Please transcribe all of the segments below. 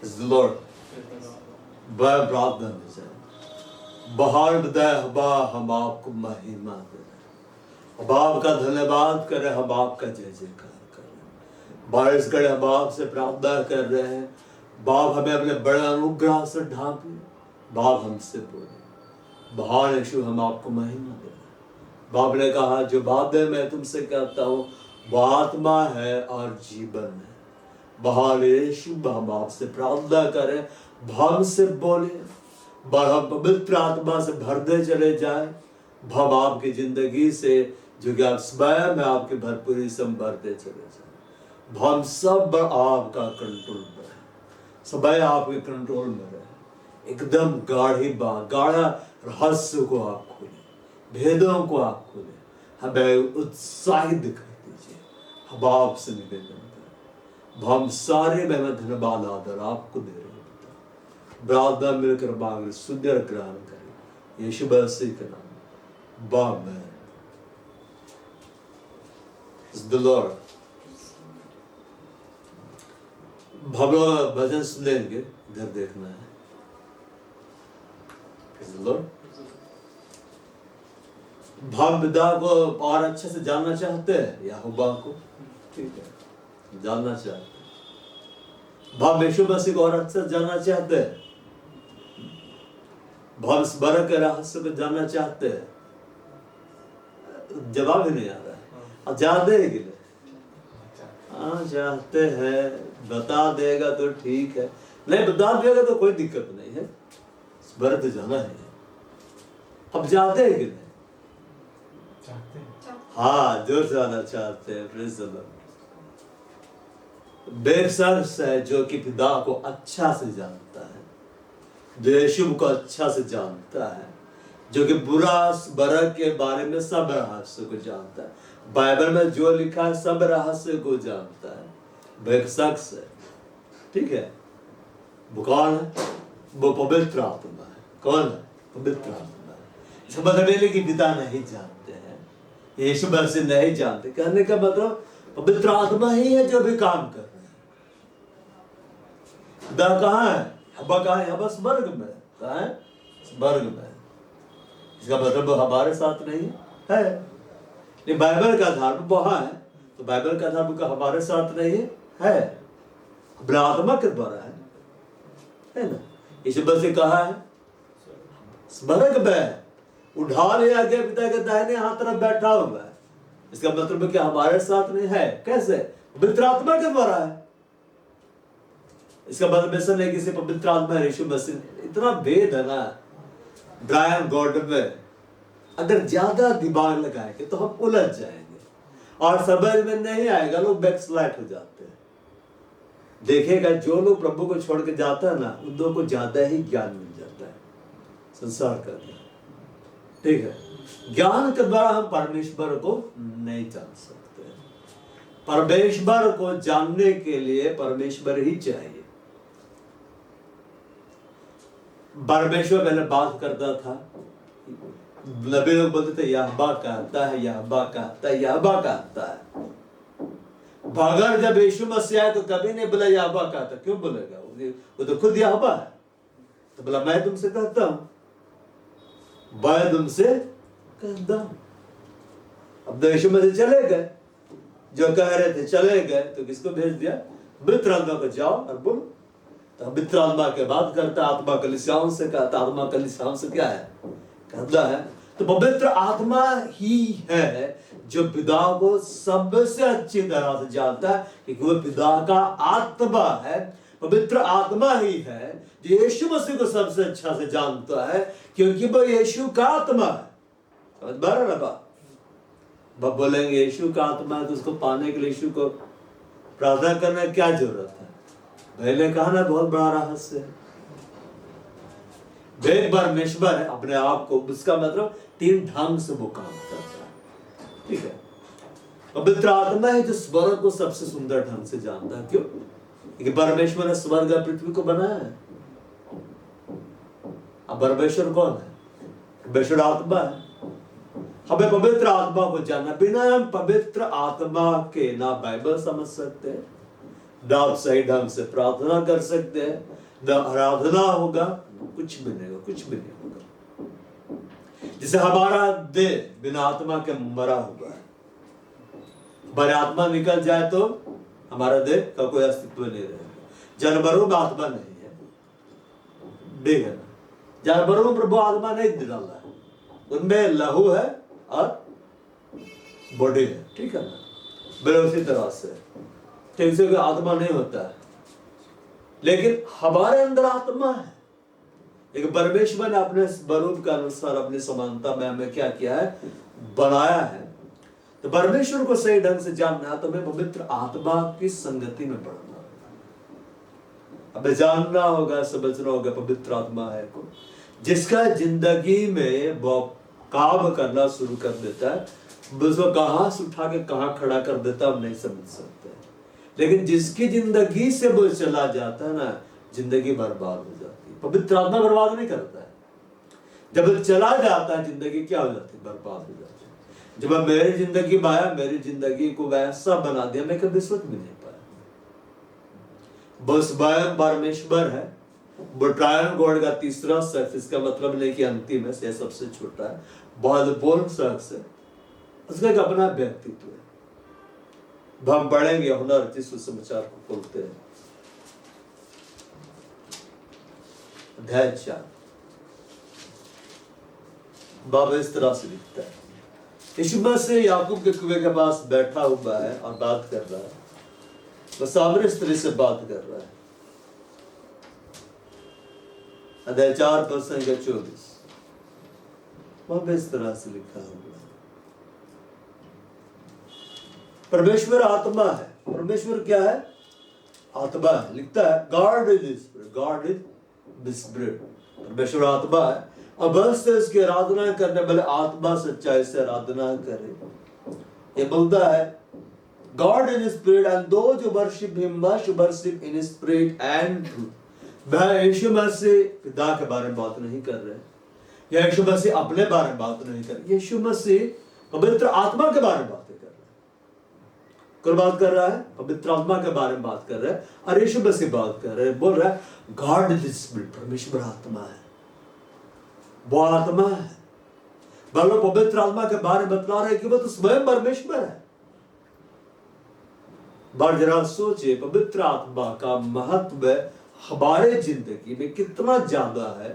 Lord, वह प्रार्थना में जाए। बाहर बताए हबा हम आपको महिमा दे, हम आपका धन्यवाद करें, हम आपका जय जयकार करें। बारिश करे, हम आपसे प्रार्थना कर रहे हैं, बाप हमें अपने बड़े अनुग्रह से ढांपे, बाप हमसे बोले। बाहर यीशु हम आपको महिमा दे। बाप ने कहा जो बातें मैं तुमसे कहता हूँ वो आत्मा है और जीवन है। बाहर यीशु हम आपसे प्रार्थना करें, भाव से बोले, हम पवित्र आत्मा से भरते चले जाए, भाव आपकी जिंदगी से जो कि आप स्वयं में आपकी भरपूरी से भरते चले जाए। भाव सब आपका कंट्रोल में है, सब आपके कंट्रोल में रहे। एकदम गाढ़ा रहस्य को आप खोले, भेदों को आप खोले, हमें उत्साहित दिखाई दीजिए। हम आपसे निवेदन करें, हम सारे में धन्यवाद आदर आपको दे रहे हैं। प्रार्थना मिलकर मांग सुंदर ग्रहण करें यीशु मसीह के नाम में, आमीन। The Lord, हम लोग भजन सुन लेंगे, इधर देखना है। The Lord, भाव पिता को और अच्छे से जानना चाहते हैं यहोवा को, ठीक है, जानना चाहते हैं। भाव यीशु मसीह को और अच्छे से जानना चाहते हैं, भाव स्मरण के रहस्य को जानना चाहते हैं। जवाब ही नहीं आ रहा है। अब जानते हैं कि नहीं? हाँ चाहते हैं, बता देगा तो ठीक है, नहीं बता देगा तो कोई दिक्कत नहीं है, स्मरण तो जाना है। अब जानते हैं कि नहीं? हाँ जोर से आना चाहते हैं। Praise the Lord. बेशर्त है जो कि पिता को अच्छा से जानता है, जो यीशु को अच्छा से जानता है, जो कि बुरा बरक के बारे में सब रहस्य को जानता है। बाइबल में जो लिखा है सब रहस्य को जानता है। वो एक शख्स है, ठीक है। वो कौन है? वो पवित्र आत्मा है। कौन है? पवित्र आत्मा है। इसका मतलब ये कि पिता नहीं जानते हैं, यीशु मसीह नहीं जानते। कहने का मतलब पवित्र आत्मा ही है जो भी काम कर रहे हैं। पिता कहाँ है? हब्बा कहाँ है? हब्बा स्वर्ग में। कहाँ है? स्वर्ग में। इसका मतलब वो हमारे साथ नहीं है। नहीं, बाइबल का आधार पर वहाँ है, तो बाइबल का आधार पर हमारे साथ नहीं है, अपने आत्मा के द्वारा है ना। यीशु मसीह कहाँ है? स्वर्ग में, उठा लिया गया, पिता के दाहिने हाथ तरफ बैठा हुआ है। इसका मतलब क्या हमारे साथ नहीं है? कैसे? पवित्र आत्मा के द्वारा है। इसका मतलब ऐसा नहीं किसी पवित्र आत्मा है यीशु मसीह। इतना भेद है ना ब्रायन गॉर्डन में, अगर ज्यादा दिमाग लगाएंगे तो हम उलझ जाएंगे और समझ में नहीं आएगा, लोग बैकस्लाइड हो जाते हैं। देखेगा जो लोग प्रभु को छोड़ के जाता है ना, उन लोगों को ज्यादा ही ज्ञान मिल जाता है संसार का, ठीक है। ज्ञान के द्वारा हम परमेश्वर को नहीं जान सकते। परमेश्वर को जानने के लिए परमेश्वर ही चाहिए। परमेश्वर पहले बात करता था, नबी लोग बोलते थे यहोवा कहता है, यहोवा कहता है, यहोवा कहता है। मगर जब यीशु मसीह आए तो कभी नहीं बोला यहोवा कहता। क्यों बोलेगा? वो तो खुद यहोवा है। तो बोला मैं तुमसे कहता हूं, मैं तुमसे कहता हूं। अब तो यीशु मसीह चले गए, जो कह रहे थे चले गए, तो किसको भेज दिया? पवित्र आत्मा को जाओ और बोलो। तो पवित्र आत्मा के बात करता, आत्मा कलीसियाओं से कहता। आत्मा कलीसियाओं से क्या है? कहता है। तो पवित्र आत्मा ही है जो पिता को सबसे अच्छी तरह से जानता है, क्योंकि वो पिता का आत्मा है। पवित्र आत्मा ही है जो यीशु मसीह को सबसे अच्छा से जानता है, क्योंकि वो यीशु का आत्मा है। समझ पा रहे ना? बाप बोलेंगे यीशु का आत्मा है तो उसको पाने के लिए यीशु को प्रार्थना करने की क्या जरूरत है? पहले कहा ना, बहुत बड़ा रहस्य है। एक बार परमेश्वर है अपने आप को, उसका मतलब 3 ढंग से वो काम करता है, ठीक है। पवित्र आत्मा है जो स्वर्ग को सबसे सुंदर ढंग से जानता है। क्यों? क्योंकि परमेश्वर ने स्वर्ग और पृथ्वी को बनाया है। अब परमेश्वर कौन है? परमेश्वर आत्मा है। हमें पवित्र आत्मा को जानना, बिना हम पवित्र आत्मा के ना बाइबल समझ सकते, न आप सही ढंग से प्रार्थना कर सकते हैं, न आराधना होगा, कुछ भी नहीं होगा, कुछ भी नहीं होगा। जैसे हमारा देह बिना आत्मा के मरा हुआ है, हमारी आत्मा निकल जाए तो हमारा देह का कोई अस्तित्व नहीं रहेगा। जानवरों में आत्मा नहीं है, देख है ना, जानवरों में प्रभु आत्मा नहीं डाला है, उनमें लहू है और बॉडी है, ठीक है ना, बिल्कुल उसी तरह से ठीक से आत्मा नहीं होता है, लेकिन हमारे अंदर आत्मा है। लेकिन परमेश्वर ने अपने स्वरूप के अनुसार अपनी समानता में हमें क्या किया है, बनाया है। तो परमेश्वर को सही ढंग से जानना है तो हमें पवित्र आत्मा की संगति में बढ़ना होगा, हमें जानना होगा, समझना होगा पवित्र आत्मा है को, जिसका जिंदगी में वो काम करना शुरू कर देता है, उसको कहां से उठा के कहां खड़ा कर देता है हम नहीं समझ सकते। लेकिन जिसकी जिंदगी से वो चला जाता है ना, जिंदगी बर्बाद हो जाती है। पवित्र आत्मा बर्बाद नहीं करता है, जब वो चला जाता है जिंदगी क्या हो जाती है, बर्बाद हो जाती है। जब मेरी जिंदगी में आया, मेरी जिंदगी को वैसा बना दिया मैं कभी सोच भी नहीं पाया। बस स्वयं परमेश्वर है, बुटायन गॉड का तीसरा शख्स, इसका मतलब नहीं कि अंतिम है, से सबसे छोटा है, महत्वपूर्ण शख्स है, उसका एक अपना व्यक्तित्व है। हम पढ़ेंगे हुनर जिस सुसमाचार को खोलते हैं, अध्याय 4 बाब इस तरह से लिखता है। यीशु मसीह याकूब के कुएं के पास बैठा हुआ है और बात कर रहा है, वह सामरी स्त्री से बात कर रहा है। अध्याय 4 पद संख्या 24 वहां इस तरह से लिखा हुआ है, परमेश्वर आत्मा है। परमेश्वर क्या है, आत्मा है। लिखता है God is spirit, God is spirit, परमेश्वर आत्मा है, अवश्य इसकी आराधना करने वाले आत्मा सच्चाई से आराधना करे। ये बोलता है God in spirit and those who worship him must worship in spirit and truth. वह यीशु मसीह पिता के बारे में बात नहीं कर रहे, या यीशु मसीह अपने बारे में बात नहीं कर रहे, यीशु मसीह पवित्र आत्मा के बारे में बातें कर रहे हैं। कौन बात कर रहा है, पवित्र आत्मा के बारे में बात कर रहे हैं, और यीशु मसीह बात कर रहे हैं, बोल रहा है गॉड इज स्पिरिट, परमेश्वर आत्मा है, वो आत्मा है। बोलो पवित्र आत्मा के बारे में बतला रहे कि वो तो स्वयं परमेश्वर है। बार जरा सोचिए पवित्र आत्मा का महत्व हमारे जिंदगी में कितना ज्यादा है,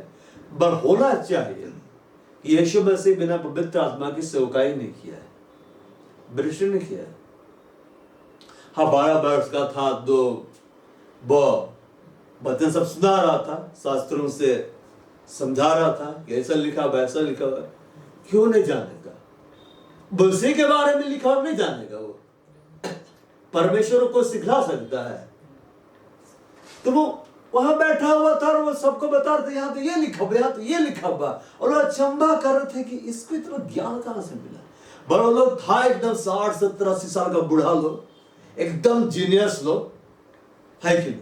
पर होना चाहिए। यीशु मसीह बिना पवित्र आत्मा की सेवकाई नहीं किया है, वृक्ष नहीं किया है। हाँ 12 वर्ष का था तो वो वचन सब सुना रहा था, शास्त्रों से समझा रहा था कि ऐसा लिखा वैसा लिखा हुआ, क्यों नहीं जानेगा, उसी के बारे में लिखा नहीं जानेगा। वो परमेश्वर को सिखला सकता है, तो वो वहां बैठा हुआ था और वो सबको बता रहे थे यहाँ तो ये लिखा हुआ, यहाँ तो ये लिखा हुआ, और वो अचंभा कर रहे थे कि इसको इतना ज्ञान कहां से मिला। बड़ा लोग था एकदम 60, 70, 80 साल का बूढ़ा लोग, एकदम जीनियस लोग है कि नहीं,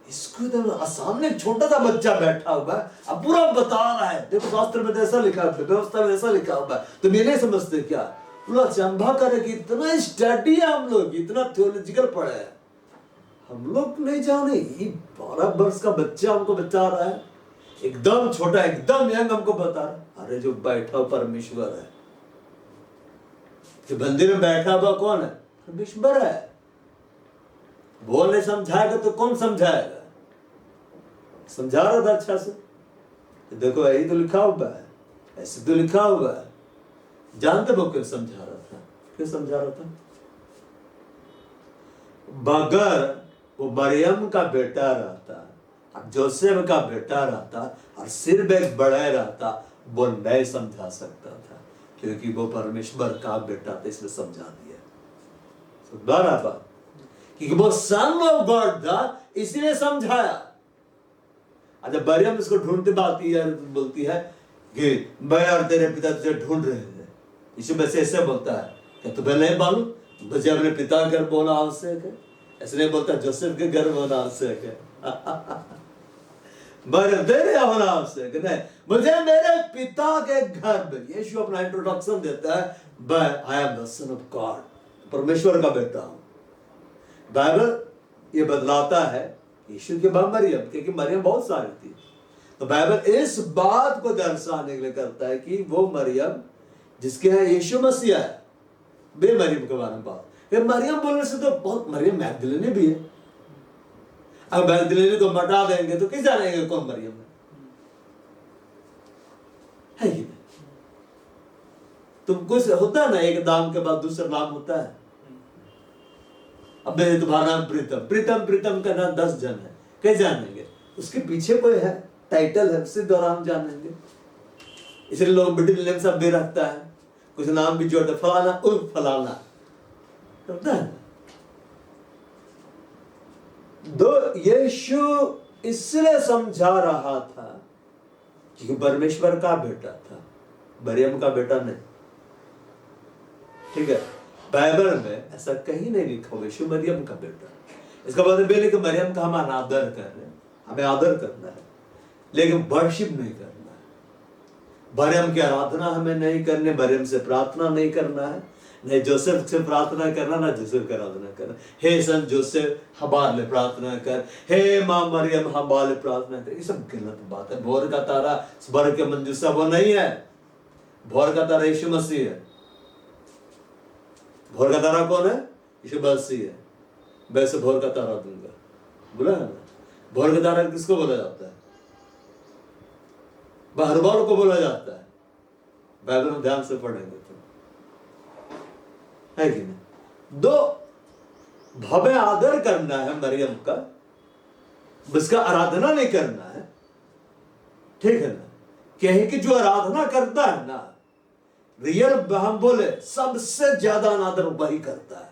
इसको तो सामने छोटा सा बच्चा बैठा हुआ है, अब पूरा बता रहा है, देखो शास्त्र में ऐसा लिखा है, व्यवस्था में ऐसा लिखा हुआ है, तुम ये नहीं समझते क्या। पूरा अचंभा करे कि इतना स्टडी है, हम लोग इतना थियोलॉजिकल पढ़े हैं, हम लोग नहीं जाने। ये 12 वर्ष का बच्चा हमको बता रहा है, एकदम छोटा, एकदम यंग हमको बता रहा है। अरे जो बैठा परमेश्वर है, जो मंदिर में बैठा हुआ कौन है, परमेश्वर है। वो नहीं समझाएगा तो कौन समझाएगा। समझा रहा था अच्छा से, देखो यही तो लिखा हुआ है, ऐसे तो लिखा हुआ है। जानते वो क्यों समझा रहा था, क्यों समझा रहा था, बगर वो मरियम का बेटा रहता और जोसेफ का बेटा रहता और सिर्फ एक बड़ा रहता, वो नहीं समझा सकता था, क्योंकि वो परमेश्वर का बेटा था, इसलिए समझा दिया। समझा रहा बात, क्योंकि वो सन ऑफ गॉड था, इसलिए समझाया। अच्छा मरियम इसको ढूंढती बाती है, बोलती है कि मैं और तेरे पिता तुझे ढूंढ रहे हैं। यीशु मसीह ऐसे बोलता है, क्या तुम्हें नहीं मालूम तुझे अपने पिता घर बोला आवश्यक है, ऐसे नहीं बोलता जोसेफ के घर होना आवश्यक है। मरियम तेरे होना आवश्यक है, नहीं मुझे मेरे पिता के घर में। यीशु अपना इंट्रोडक्शन देता है, I am the son of God, परमेश्वर का बेटा हूं। बाइबल ये बदलाता है यीशु के बाद मरियम, क्योंकि मरियम बहुत सारी थी। तो बाइबल इस बात को दर्शाने के लिए करता है कि वो मरियम जिसके यहाँ यीशु मसीह है, बे मरियम के बारे में बात। मरियम बोलने से तो बहुत, मरियम मैगदलेनी भी है। अब मैगदलेनी को मटा देंगे तो किस जानेंगे कौन मरियम है कि नहीं? तुम कुछ होता है ना, एक नाम के बाद दूसरा नाम होता है। अब मेरे तुम्हारा नाम प्रीतम, प्रीतम प्रीतम का नाम 10 जन है, कैसे जानेंगे? उसके पीछे कोई है, टाइटल है, उसके दौरान जानेंगे। इसलिए लोग मिडिल नेम सब भी रखता है, कुछ नाम भी जोड़ते, फलाना उर्फ फलाना करता है। दो यीशु इसलिए समझा रहा था क्योंकि परमेश्वर का बेटा था, मरियम का बेटा नहीं। ठीक है, बाइबल में ऐसा कहीं नहीं लिखा हुआ यीशु मरियम का बेटा। इसका मतलब ये नहीं कि मरियम का हम अनादर कर रहे हैं, हमें आदर करना है लेकिन वर्शिप नहीं करना है। मरियम की आराधना हमें नहीं करनी, मरियम से प्रार्थना नहीं करना है, नहीं जोसेफ से प्रार्थना करना, ना जोसेफ की आराधना करना। हे सन जोसेफ हमारे लिए प्रार्थना कर, हे माँ मरियम हमारे लिए प्रार्थना कर, ये सब गलत बात है। भोर का तारा स्वर्ग के मंजूसा वो नहीं है, भोर का तारा यीशु मसीह है। भोर का तारा कौन है? यीशु मसीह है। वैसे भोर का तारा दूंगा, बोला है ना। भोर का तारा किसको बोला जाता है? बाहरबार को बोला जाता है। बाइबल में ध्यान से पढ़ेंगे तो है कि नहीं। दो भव्य आदर करना है मरियम का, उसका आराधना नहीं करना है, ठीक है ना। कहे कि जो आराधना करता है ना, रियल हम बोले सबसे ज्यादा अनादर वही करता है।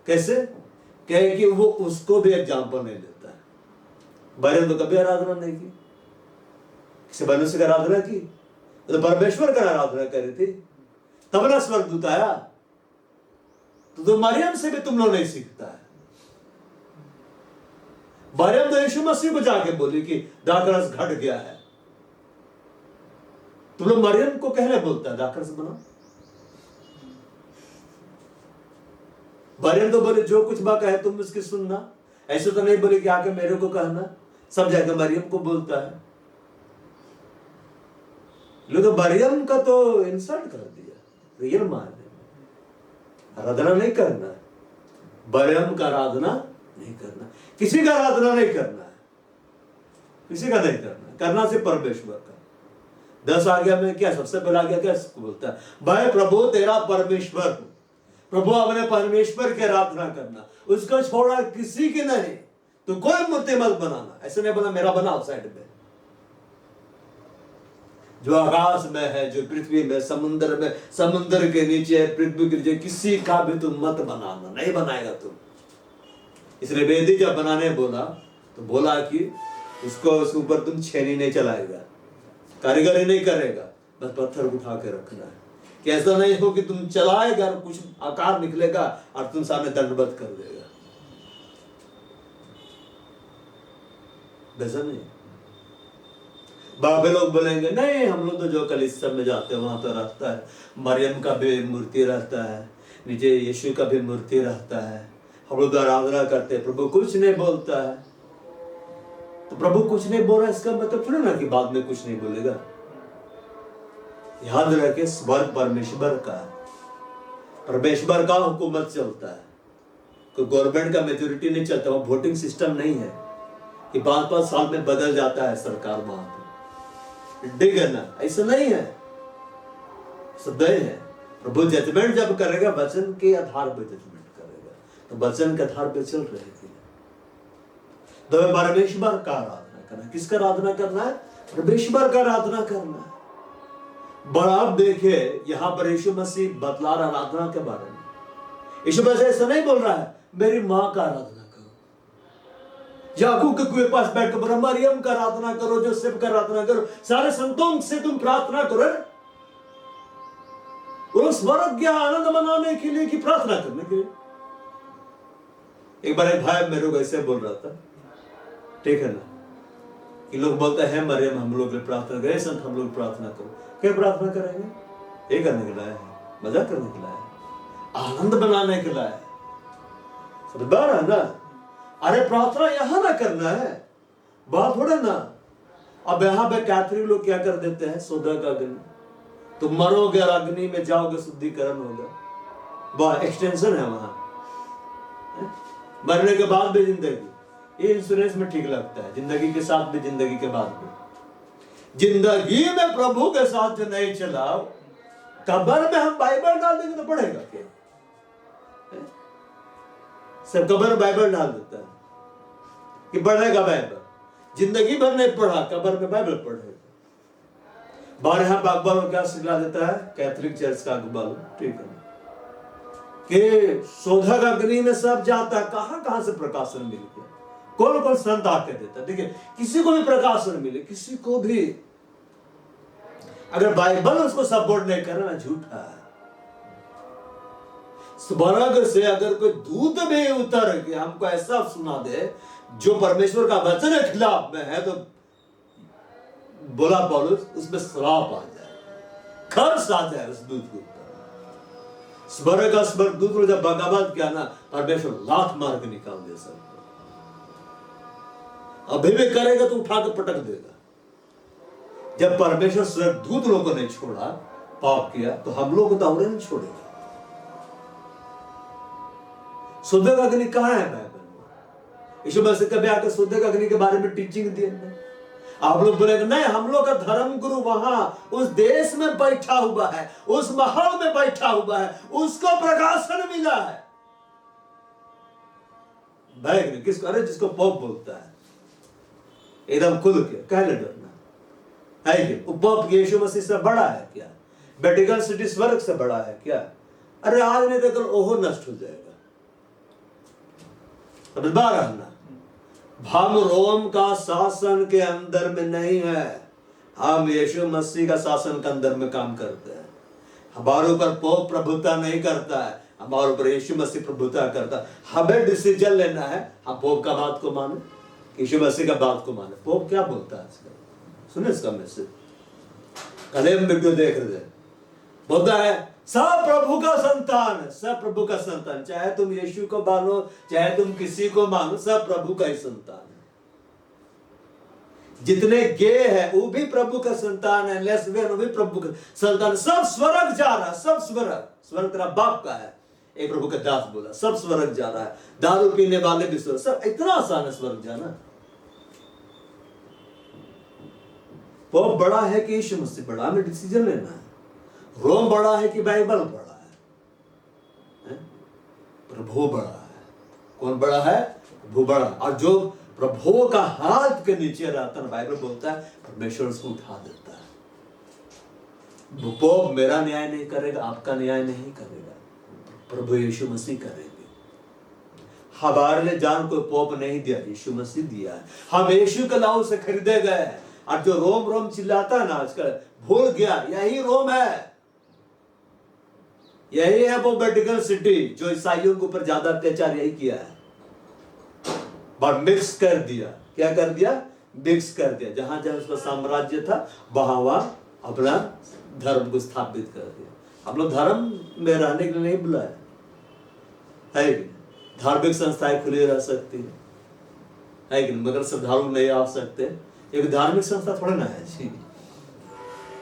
कैसे? कहे कि वो उसको भी एग्जाम्पल नहीं देता है। मरियम तो कभी आराधना नहीं की, किसी मनुष्य की आराधना की, तो परमेश्वर का आराधना करी थी। तब ना स्वर्गदूत आया। तो मरियम से भी तुम लोग नहीं सीखता है। मरियम तो यीशु मसीह को जाके बोली कि दाखरस घट गया है, तुम लोग मरियम को कहने बोलता है दाखरस बना। मरियम तो बोले जो कुछ बा कहे तुम उसकी सुनना, ऐसे तो नहीं बोले कि आके मेरे को कहना। सब जाके मरियम को बोलता है। लोग मरियम का तो इंसल्ट कर दिया, रियल मार आराधना नहीं करना है, मरियम का आराधना नहीं करना, किसी का आराधना नहीं करना है, किसी का नहीं करना, करना सिर्फ परमेश्वर का। 10 आज्ञा में क्या सबसे पहला आज्ञा क्या बोलता है? भाई प्रभु तेरा परमेश्वर, प्रभु अपने परमेश्वर की आराधना करना, उसको छोड़ा किसी की नहीं। तो कोई मूर्ति मत बनाना, ऐसे नहीं बोला मेरा बनाओ साइड में। जो आकाश में है, जो पृथ्वी में, समुद्र में, समुद्र के नीचे, पृथ्वी के नीचे, किसी का भी तुम मत बनाना, नहीं बनाएगा तुम। इसलिए वेदी जब बनाने बोला तो बोला कि उसको उसके ऊपर तुम छेनी नहीं चलाएगा, कारीगरी नहीं करेगा, बस पत्थर उठा के रखना है कि ऐसा नहीं हो कि तुम चलाएगा कुछ आकार निकलेगा और तुम सामने दंडवत कर देगा। वैसा नहीं। बाबे लोग बोलेंगे नहीं, हम लोग तो जो कलीसिया में जाते हैं वहां तो रहता है, मरियम का भी मूर्ति रहता है, नीचे यीशु का भी मूर्ति रहता है, हम लोग आराधना करते हैं, प्रभु कुछ नहीं बोलता है। तो प्रभु कुछ नहीं बोल रहा इसका मतलब थोड़ा ना कि बाद में कुछ नहीं बोलेगा। याद रखे स्वर्ग परमेश्वर का है, परमेश्वर का हुकूमत चलता है, कोई गवर्नमेंट का मेजोरिटी नहीं चलता। वहां वोटिंग सिस्टम नहीं है कि 5-5 साल में बदल जाता है सरकार, वहां पर डिग है ना, ऐसा नहीं है। सब है प्रभु जजमेंट जब करेगा वचन के आधार पर जजमेंट करेगा, तो वचन के आधार पर चल रहे थे। तो परमेश्वर का आराधना करना, किसका आराधना करना है? परमेश्वर का आराधना करना है। बड़ा आप देखिए यहां पर यीशु मसीह बतला रहा आराधना के बारे में। यीशु मसीह ऐसा नहीं बोल रहा है मेरी मां का आराधना करो, याकूब के कुएं पास बैठ कर मरियम का आराधना करो, जोसेफ का आराधना करो, सारे संतों से तुम प्रार्थना करो। वो स्वर्ग का आनंद मनाने के लिए कि प्रार्थना करने के लिए। एक बार एक भाई मेरे को ऐसे बोल रहा था, ठीक है ना, कि लोग बोलते हैं मरियम हम लोग प्रार्थना करें, संत हम लोग प्रार्थना करो। क्या प्रार्थना करेंगे? ये करने के लिए है, मजाक करने के लिए है, आनंद बनाने के लिए है। समझदार है ना? अरे प्रार्थना यहां ना करना है, बात थोड़ा ना। अब यहां पे कैथोलिक लोग क्या कर देते हैं, सोदा का अग्नि, तुम मरोगे और अग्नि में जाओगे, शुद्धिकरण होगा, वह एक्सटेंशन है वहां, मरने के बाद भी जिंदगी। ये इंश्योरेंस में ठीक लगता है, जिंदगी के साथ भी, जिंदगी के बाद भी। जिंदगी में प्रभु के साथ जो नहीं चला, कब्र में हम बाइबल डाल देंगे तो पढ़ेगा क्या? सब कब्र में बाइबल डाल देता है कि पढ़ेगा बाइबल, जिंदगी भर नहीं पढ़ा, कब्र में बाइबल पढ़ेगा। 12 अकबर क्या सिखला देता है कैथोलिक चर्च का अकबर, ठीक है, कि शोधक अग्नि में सब जाता है, कहां से प्रकाशन मिल गया, कौन कौन संत आके देता है। देखिए, किसी को भी प्रकाशन मिले, किसी को भी, अगर बाइबल उसको सपोर्ट नहीं करना, झूठा है। स्वर्ग से अगर कोई दूत भी उतर के हमको ऐसा सुना दे जो परमेश्वर का वचन के खिलाफ में है, तो बोला पौलुस, उसमें श्राप आ जाए, कर्स आ जाए उस दूत के ऊपर। स्वर्ग का स्वर्गदूत जब बगावत किया ना, परमेश्वर लात मार के निकाल दे सकता, अभी भी करेगा तो उठा के पटक देगा। जब परमेश्वर स्वर्गदूत लोगों को नहीं छोड़ा, पाप किया, तो हम लोग को तो और नहीं छोड़ेगा। शुद्ध अग्नि कहां है बाइबल में? यीशु मसीह कभी आकर शुद्ध अग्नि के बारे में टीचिंग दिए नहीं। आप लोग बोलेंगे नहीं, हम लोग का धर्म गुरु वहां उस देश में बैठा हुआ है, उस महल में बैठा हुआ है, उसको प्रकाशन मिला है। भाई किसको? अरे जिसको पोप बोलता है, एकदम खुल के, कहले डरना है कि पोप यीशु मसीह से बड़ा है क्या? वेटिकन सिटी स्वर्ग से बड़ा है क्या? अरे आज नहीं तो कल ओहो नष्ट हो जाएगा। रहना, हम रोम का शासन के अंदर में नहीं है, हम यीशु मसीह का शासन के अंदर में काम करते हैं। हमारे ऊपर पोप प्रभुता नहीं करता है, हमारे ऊपर यीशु मसीह प्रभुता करता है। हमें डिसीजन लेना है, हम पोप का बात को माने, यीशु मसीह का बात को माने। पोप क्या बोलता है आजकल, सुने इसका मैसेज, कल हम वीडियो देख रहे थे, बोलता है सब प्रभु का संतान, सब प्रभु का संतान, चाहे तुम यीशु को मानो, चाहे तुम किसी को मानो, सब प्रभु का ही संतान है। जितने गे है वो भी प्रभु का संतान है, लेस्बियन वो भी प्रभु का संतान, सब स्वर्ग जा रहा है, सब स्वर्ग, स्वर्ग तेरा बाप का है, एक प्रभु का दास बोला, सब स्वर्ग जा रहा है। दारू पीने वाले भी स्वर्ग, सब इतना आसान है स्वर्ग जाना। पोप बड़ा है कि यीशु मसीह बड़ा, हमें डिसीजन लेना है। रोम बड़ा है कि बाइबल बड़ा है? प्रभु बड़ा है। कौन बड़ा है? प्रभु बड़ा। और जो प्रभु का हाथ के नीचे रहता है, बाइबल बोलता है परमेश्वर उसको उठा देता है। पोप मेरा न्याय नहीं करेगा, आपका न्याय नहीं करेगा, प्रभु यीशु मसीह करेंगे। हमारे लिए जान को पोप नहीं दिया, यीशु मसीह दिया है। हम यीशु के लहू से खरीदे गए। और जो रोम रोम चिल्लाता है ना आजकल, भूल गया यही रोम है, यही है वो वेटिकन सिटी जो ईसाइयों के ऊपर ज्यादा अत्याचार यही किया है। पर मिक्स कर दिया, क्या कर दिया? मिक्स कर दिया। जहां जहां उसका साम्राज्य था वहां अपना धर्म को स्थापित कर दिया। हम लोग धर्म में रहने के लिए नहीं बुलाया है कि धार्मिक संस्थाएं खुली रह सकती है कि मगर श्रद्धालु नहीं आ सकते। एक धार्मिक संस्था थोड़ा ना है जी,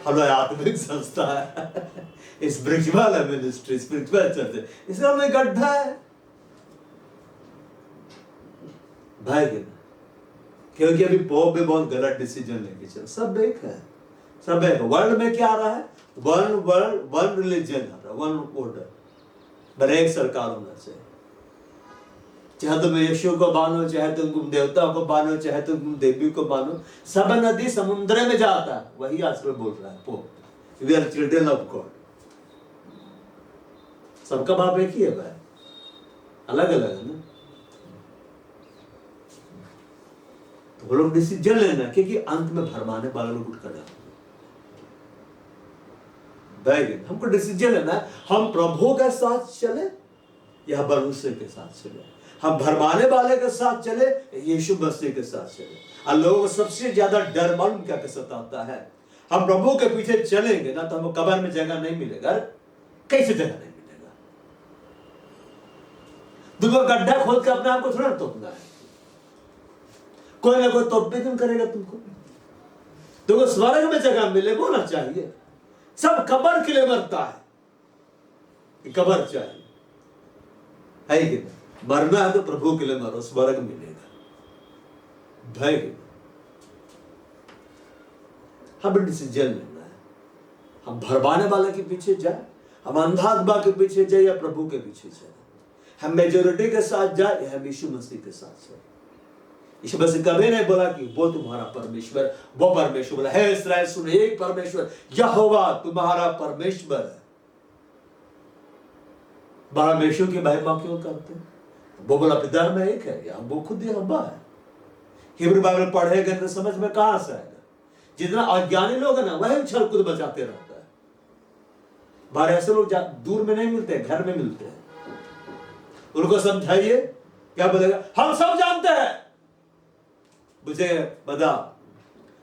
हम आत्मिक संस्था है, स्पिरिचुअल है मिनिस्ट्री, स्पिरिचुअल चर्च है, इसका हमें गड्ढा है भाई के। क्योंकि अभी पोप भी बहुत गलत डिसीजन लेके चल, सब एक है, सब एक। वर्ल्ड में क्या आ रहा है? वन वर्ल्ड, वन रिलीजन आ रहा है, वन ऑर्डर, पर एक सरकार होना चाहिए। चाहे तुम यीशु को मानो, चाहे तुम देवता को मानो, चाहे तुम देवी को मानो, सब नदी समुद्र में जाता है। वही आजकल बोल रहा है pope, we are children of God. सबका बाप एक ही है भाई, अलग अलग है ना। तो वो लोग डिसीजन लेना, क्योंकि अंत में भरमाने वाले लोग उठ कर हमको डिसीजन लेना है, हम प्रभु के साथ चले या मनुष्य के साथ चले, हम भरमाने वाले के साथ चले, यीशु मसीह के साथ चले। और लोगों को सबसे ज्यादा डर मालूम क्या सताता है? हम प्रभु के पीछे चलेंगे ना तो हमको कब्र में जगह नहीं मिलेगा। कैसे जगह नहीं मिलेगा? दुगो गड्ढा खोल के अपने आप को थोड़ा तोड़ना है। कोई ना कोई तौबे क्यों करेगा तुमको स्वर्ग में जगह मिले वो ना चाहिए। सब कब्र के लिए मरता है, कब्र चाहिए है कि नहीं? मरना है तो प्रभु के लिए मरो, स्वर्ग मिलेगा। भाई हमें डिसीजन लेना है, हम भरवाने वाले के पीछे जाए, हम अंधात्मा के पीछे जाए या प्रभु के पीछे जाए, हम मेजोरिटी के साथ जाए या हम यीशु मसीह के साथ जाए। यीशु मसीह कभी नहीं बोला कि वो तुम्हारा परमेश्वर, वो परमेश्वर बोला है इस्राएल सुन, एक परमेश्वर यहोवा तुम्हारा परमेश्वर है। परमेश्वर की महिमा क्यों करते? वो बोला पिता में एक है, या वो खुद ही हब्बा है। हिब्रू बाइबल पढ़ेगा तो समझ में कहां से आएगा? जितना अज्ञानी लोग है ना वही उछल कूद बचाते रहता है। बाहर ऐसे लोग दूर में नहीं मिलते, घर में मिलते हैं। उनको समझाइए, क्या बोलेगा? हम सब जानते हैं। मुझे बता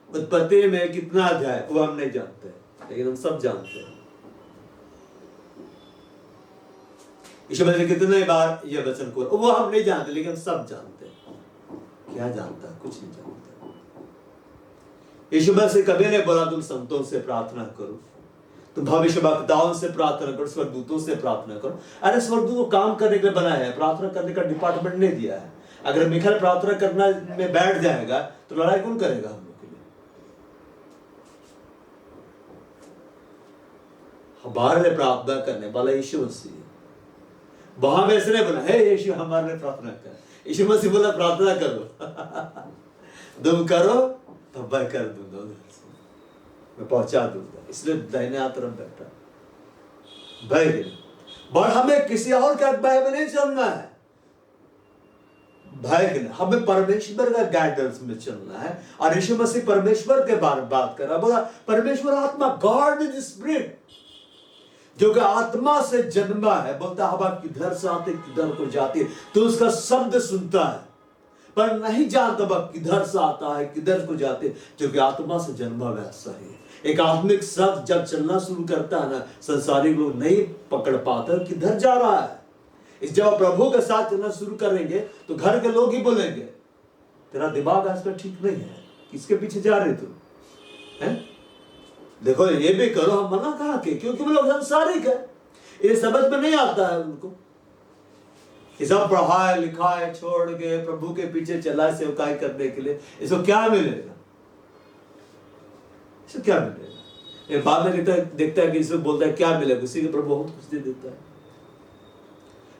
उत्पत्ति में कितना अध्याय वो हम नहीं जानते, लेकिन हम सब जानते हैं। यीशु मसीह कितने बार ये वचन को वो हम नहीं जानते, लेकिन हम सब जानते हैं। क्या जानता है? कुछ नहीं जानता। यीशु मसीह कभी नहीं बोला तुम संतों से प्रार्थना करो, तुम भविष्यवक्ताओं से प्रार्थना करो, स्वर्गदूतों से प्रार्थना करो। अरे स्वर्गदूत को काम करने के लिए बनाया है, प्रार्थना करने का डिपार्टमेंट नहीं दिया है। अगर मिखाइल प्रार्थना करना में बैठ जाएगा तो लड़ाई कौन करेगा हम लोग के लिए? हमारे लिए प्रार्थना करने वाला यीशु मसीह। वहां में इसने बोला हे यीशु हमारे लिए प्रार्थना कर। यीशु मसीह बोला प्रार्थना करो तुम करो तो मैं कर दूंगा, मैं पहुंचा दूंगा। इसलिए दाहिने हाथ तरफ बैठा भाई। और हमें किसी और के अगुवाई में नहीं चलना है भाई, हमें परमेश्वर का गाइडेंस में चलना है। और यीशु मसीह परमेश्वर के बारे में बात कर रहा, बोला परमेश्वर आत्मा, गॉड इज स्पिरिट, जो कि आत्मा से जन्मा है। बोलता हवा किधर से आते किधर को जाती है, तो उसका शब्द सुनता है पर नहीं जानता वह किधर से आता है किधर को जाते, जो कि आत्मा से जन्मा वैसा है। एक आत्मिक शब्द जब चलना शुरू करता है ना, संसारिक लोग नहीं पकड़ पाते किधर जा रहा है। इस जब प्रभु के साथ चलना शुरू करेंगे तो घर के लोग ही बोलेंगे तेरा दिमाग आजकल ठीक नहीं है, किसके पीछे जा रहे तुम हैं? देखो ये भी करो, हम मना कहा के, क्योंकि वो लोग संसारिक है, ये समझ में नहीं आता है उनको। ये सब पढ़ाए लिखाए छोड़ के प्रभु के पीछे चला सेवकाई करने के लिए, इसको क्या मिलेगा? इसको क्या मिलेगा? ये बाद में देखता है कि इसको बोलता है क्या मिलेगा, उसी के प्रभु बहुत कुछ दे देता है।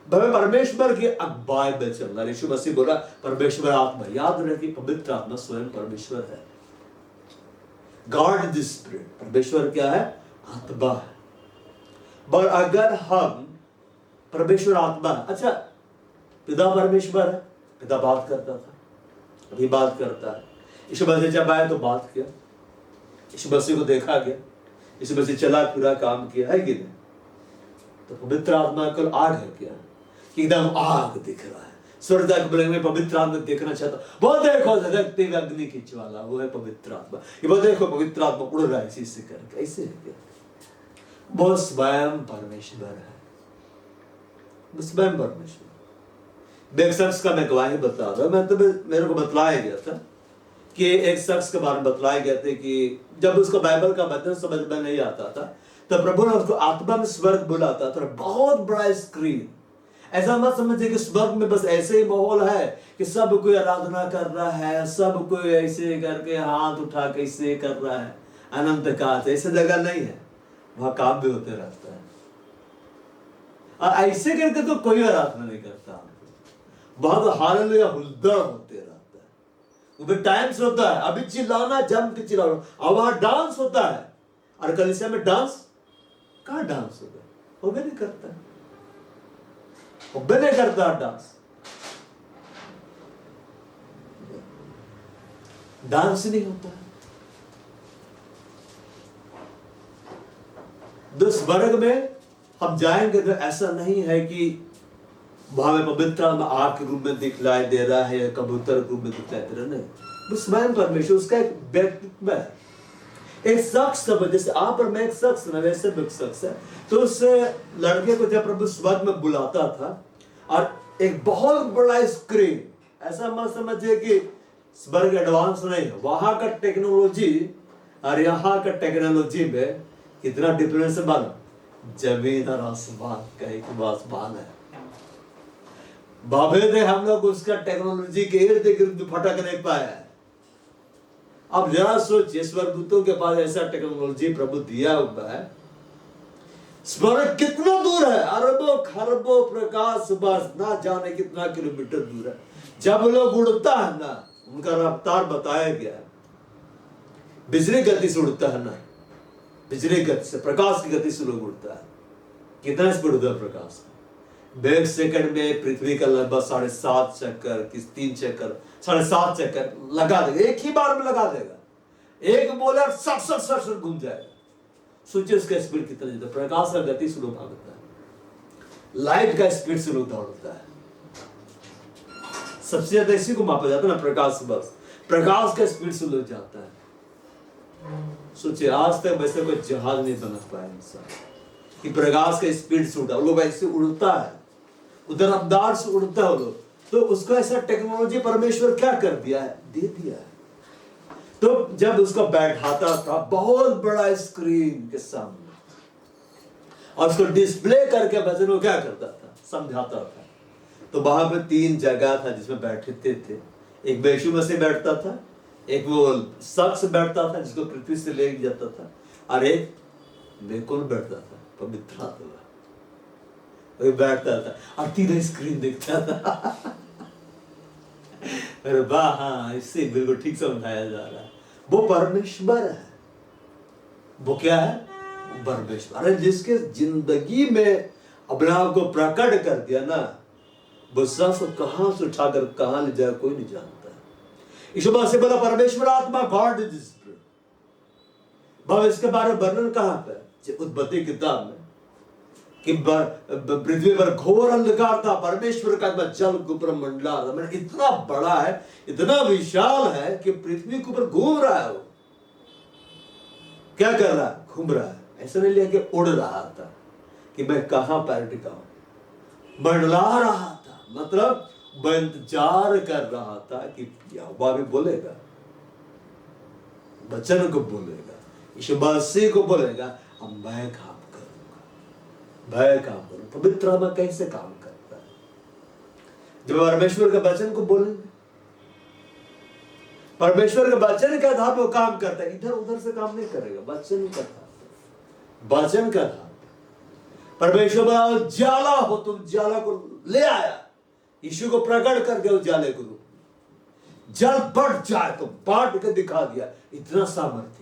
परमेश्वर की अगुवाई में चलना। यीशु मसीह बोला परमेश्वर आत्मा, याद रखिए पवित्र आत्मा स्वयं परमेश्वर है। गॉड इज स्पिरिट, परमेश्वर क्या है? आत्मा है। पर अगर हम परमेश्वर आत्मा, अच्छा पिता परमेश्वर है, पिता बात करता था, अभी बात करता है। यीशु मसीह जब आया तो बात किया, यीशु मसीह को देखा गया, यीशु मसीह चला फिरा काम किया है कि नहीं? तो पवित्र आत्मा कल आग है क्या? एकदम आग दिख रहा है। स्वर्ग में पवित्र आत्मा देखना चाहता, वो देखो धधकते हुए अग्नि की ज्वाला, वो है पवित्र आत्मा। ये वो देखो पवित्र आत्मा उड़ रहा है इसी से करके, ऐसे है क्या? वो स्वयं परमेश्वर है, वो स्वयं परमेश्वर। एक शख्स का मैं गवाही बता रहा, मैं तो मेरे को बतलाया गया था कि एक शख्स के बारे में बतलाए गए थे कि जब उसको बाइबल का वचन समझ में नहीं आता था तो प्रभु ने उसको आत्मा में स्वर्ग बुलाता था। बहुत बड़ा स्क्रीन, ऐसा मत समझिए कि स्वर्ग में बस ऐसे ही माहौल है कि सब कोई आराधना कर रहा है, सब कोई ऐसे करके हाथ उठा के ऐसे कर रहा है, अनंत काल, ऐसे जगह नहीं है। वहां काम भी होते रहता है, और ऐसे करके तो कोई आराधना नहीं करता। वहां तो हालेलुया हुल्लड़ होते रहता है, वो भी टाइम्स होता है, अभी चिल्लाना जम के चिल्लाना, और वहां डांस होता है। और कलीसिया में डांस, कहां डांस होता है? वो भी नहीं करता, वो भी नहीं करता डांस, डांस नहीं होता है। दस वर्ग में हम जाएंगे तो ऐसा नहीं है कि वहां में पवित्र आग के रूप में दिखलाई दे रहा है या कबूतर के रूप में दिखलाई दे रहा, नहीं, वो स्वयं परमेश्वर, उसका एक व्यक्तित्व है। एक शख्स, जैसे आप और मैं एक शख्स ना, वैसे भी एक शख्स है। तो उस लड़के को जब प्रभु स्वर्ग में बुलाता था, और एक बहुत बड़ा स्क्रीन, ऐसा मत समझिए कि स्वर्ग एडवांस नहीं है। वहां का टेक्नोलॉजी और यहाँ का टेक्नोलॉजी में कितना डिफरेंस है मानो, जमीन और आसमान का एक आसमान है। भावे थे हम लोग उसका टेक्नोलॉजी के इर्द गिर्द भटक नहीं पाया है। अब जरा सोचिए, स्वर्गदूतों के पास ऐसा टेक्नोलॉजी प्रभु दिया हुआ है, स्वर्ग कितना दूर है, अरबों खरबों प्रकाश वर्ष, ना जाने कितना किलोमीटर दूर है। जब लोग उड़ता है ना, उनका रफ्तार बताया गया है, बिजली गति से उड़ता है ना, बिजली गति से, प्रकाश की गति से लोग उड़ता है। कितना स्पीड होता है प्रकाश, 1 सेकंड में पृथ्वी का लगभग 7.5 चक्कर, 3 चक्कर, 7.5 चक्कर लगा देगा, एक ही बार में लगा देगा। एक बोले सट सट सट सट घूम जाएगा। सोचिए उसका स्पीड कितना जाता है। प्रकाश का गति से लोग भागता है, लाइट का स्पीड से लोग दौड़ता है। सबसे ज्यादा इसी को मापा जाता है ना, प्रकाश से। बस प्रकाश का स्पीड से लोग जाता है। सोचिए आज तक वैसे कोई जहाज नहीं बना पाया इंसान कि प्रकाश का स्पीड से उड़ता, लोग ऐसे उड़ता है, उधर रफ्तार से उड़ता है लोग। तो उसका ऐसा टेक्नोलॉजी परमेश्वर क्या कर दिया है, दे दिया है। तो जब उसको बैठाता था बहुत बड़ा स्क्रीन के सामने और उसको डिस्प्ले करके भजन को क्या करता था, समझाता था। तो वहां पे 3 जगह था जिसमें बैठते थे। एक यीशु मसीह बैठता था, एक वो शख्स बैठता था जिसको पृथ्वी से ले जाता था, और एक में कौन बैठता था, पवित्र आत्मा वो बैठता था और 3 स्क्रीन देखता था। अरे वाह, हाँ इससे बिल्कुल ठीक समझाया जा रहा है। वो परमेश्वर है। वो क्या है, परमेश्वर। अरे जिसके जिंदगी में अपने आप को प्रकट कर दिया ना, वो सब कहां से उठाकर कहां ले जाए कोई नहीं जानता। यीशु मसीह बोला परमेश्वर आत्मा, गॉड इज स्पिरिट। भाव इसके बारे में वर्णन कहां पे, उत्पत्ति किताब में, कि पृथ्वी पर घोर अंधकार था, परमेश्वर का जल के ऊपर मंडला था। मैंने इतना बड़ा है, इतना विशाल है कि पृथ्वी के ऊपर घूम रहा है। वो क्या कर रहा है, घूम रहा है। ऐसा नहीं लिया कि उड़ रहा था कि मैं कहां पैर टिकाऊं, मंडला रहा था। मतलब वह इंतजार कर रहा था कि यहोवा भी बोलेगा, वचन को बोलेगा, यीशु मसीह को बोलेगा, अब मैं काम करूंगा, मैं काम करूंगा। पवित्र आत्मा कैसे काम करता है, जब परमेश्वर के वचन को बोलेंगे, परमेश्वर के वचन के आधार पर वो काम करता है, इधर उधर से काम नहीं करेगा। वचन का आधार, वचन का आधार। परमेश्वर जाला हो, तुम जाला को ले आया, यीशु को प्रकट कर दिया उजाले को, जल बढ़ जाए तो बांट के दिखा दिया। इतना सामर्थ्य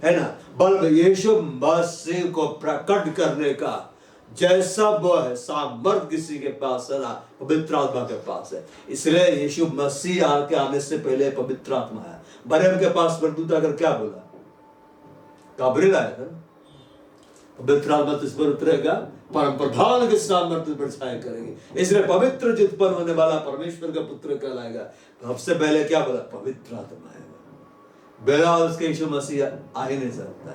है ना। बल्ब यीशु मसीह को प्रकट करने का जैसा वो है सामर्थ किसी के पास है ना, पवित्र आत्मा के पास है। इसलिए यीशु मसीह आके आने से पहले पवित्र आत्मा है। मरियम के पास स्वर्गदूत आकर क्या बोला, गाब्रिएल आया था, पवित्र आत्मा तुझ पर उतरेगा, परम प्रधान के सामर्थ्य पर छाया करेगी। इसलिए पवित्र जो उत्पन्न होने वाला परमेश्वर का पुत्र कहलाएगा। तो सबसे पहले क्या बोला, पवित्र आत्मा है। बिना उसके यीशु मसीह आ ही नहीं सकता,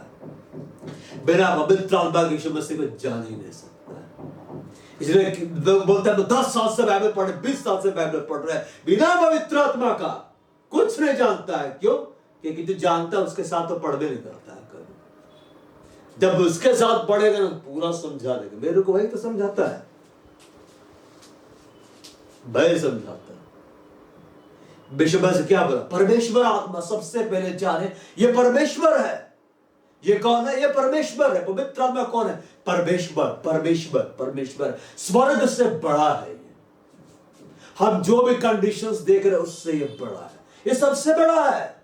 बिना पवित्र आत्मा के यीशु मसीह को जान ही नहीं सकता। इसलिए बोलते हैं 10 साल से बाइबल पढ़, 20 साल से बाइबल पढ़ रहे हैं, बिना पवित्र आत्मा का कुछ नहीं जानता है। क्यों, क्योंकि जो जानता है उसके साथ तो पढ़ने नहीं करता है। जब उसके साथ पढ़ेगा ना पूरा समझा देगा। मेरे को वही तो समझाता है, वही समझाता है। विश्व से क्या बोला, परमेश्वर आत्मा सबसे पहले जाने ये परमेश्वर है। ये कौन है, ये परमेश्वर है। पवित्र आत्मा कौन है, परमेश्वर, परमेश्वर, परमेश्वर। स्वर्ग से बड़ा है ये। हम जो भी कंडीशंस देख रहे हैं उससे ये बड़ा है, ये सबसे बड़ा है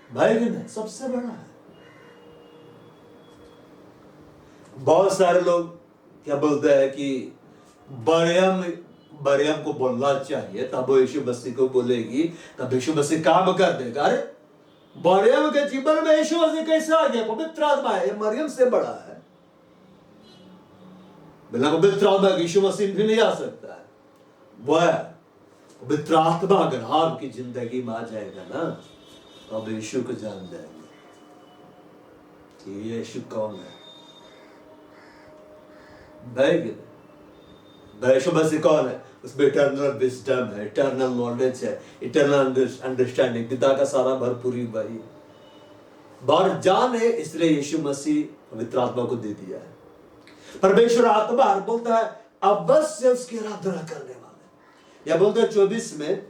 भाई, नहीं सबसे बड़ा है। बहुत सारे लोग क्या बोलते हैं कि मरियम को बोलना चाहिए, तब वो यीशु मसीह को बोलेगी, तब यीशु मसीह काम कर देगा। अरे मरियम के जीवन में यीशु मसीह कैसे आ गया, पवित्र आत्मा है, मरियम से बड़ा है। बिना पवित्र आत्मा के यीशु मसीह भी नहीं आ सकता है। वह पवित्र आत्मा अगर आपकी जिंदगी में आ जाएगा ना, तो अब यीशु को जान जाएंगे कि यीशु कौन है। यीशु मसीह कौन है, उसमें इटर्नल विजडम है, इटर्नल नॉलेज है, इटर्नल अंडरस्टैंडिंग, पिता का सारा भरपूरी वही बार जान है, इसलिए यीशु मसीह पवित्र आत्मा को दे दिया है। परमेश्वर आत्मा बोलता है अवश्य उसकी आराधना करने वाले, या बोलता है 24 में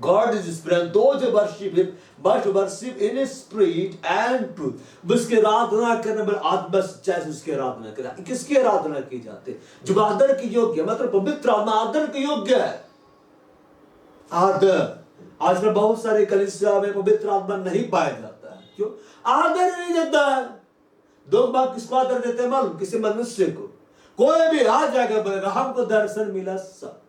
God is spirit, those who worship him must worship in spirit and truth. उसकी आराधना करने वाले आत्मा सच्चाई से उसकी आराधना करें। किसकी आराधना की जाती है? जो आदर की योग्य, मतलब पवित्र आत्मा आदर के योग्य है। आदर, आजकल बहुत सारे कलीसिया में पवित्र आत्मा नहीं पाया जाता है। क्यों? आदर नहीं देता है। दो बात किसको आदर देते हैं मालूम? किसी मनुष्य को। कोई भी आ जाएगा बोलेगा हमको दर्शन मिला, सब।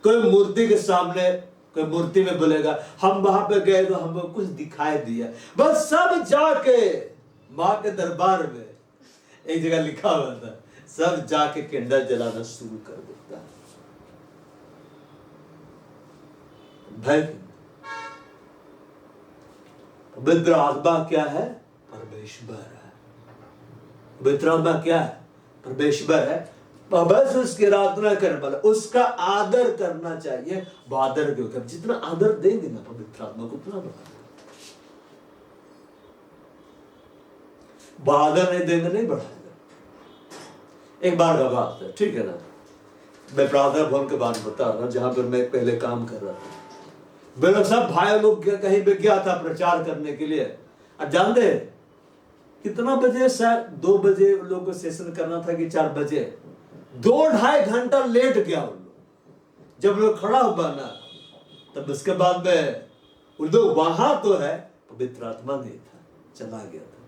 कोई मूर्ति के सामने, कोई मूर्ति में बोलेगा हम वहां पे गए तो हमको कुछ दिखाई दिया, बस सब जाके मां के दरबार में, एक जगह लिखा हुआ था, सब जाके कैंडल जलाना शुरू कर देता है। भाई पवित्र आत्मा क्या है? परमेश्वर है। पवित्र आत्मा क्या है? परमेश्वर है। बस उसकी आराधना करने वाला, उसका आदर करना चाहिए। वो आदर क्यों कर? जितना आदर देंगे ना पवित्र आत्मा को, उतना बढ़ा। वो आदर नहीं देंगे, नहीं बढ़ाएगा। एक बार का बात है, ठीक है ना, मैं प्रार्थना भवन के बारे में बता रहा हूं, जहां पर मैं पहले काम कर रहा था। मेरे सब भाई लोग कहीं पे गया था प्रचार करने के लिए। अब जानते कितना बजे? शायद 2 बजे लोगों को सेशन करना था कि 4 बजे। 2-2.5 घंटा लेट गया उन लोग। जब लोग खड़ा हुआ ना, तब उसके बाद में उन लोग वहां तो है, पवित्र आत्मा नहीं था, चला गया था।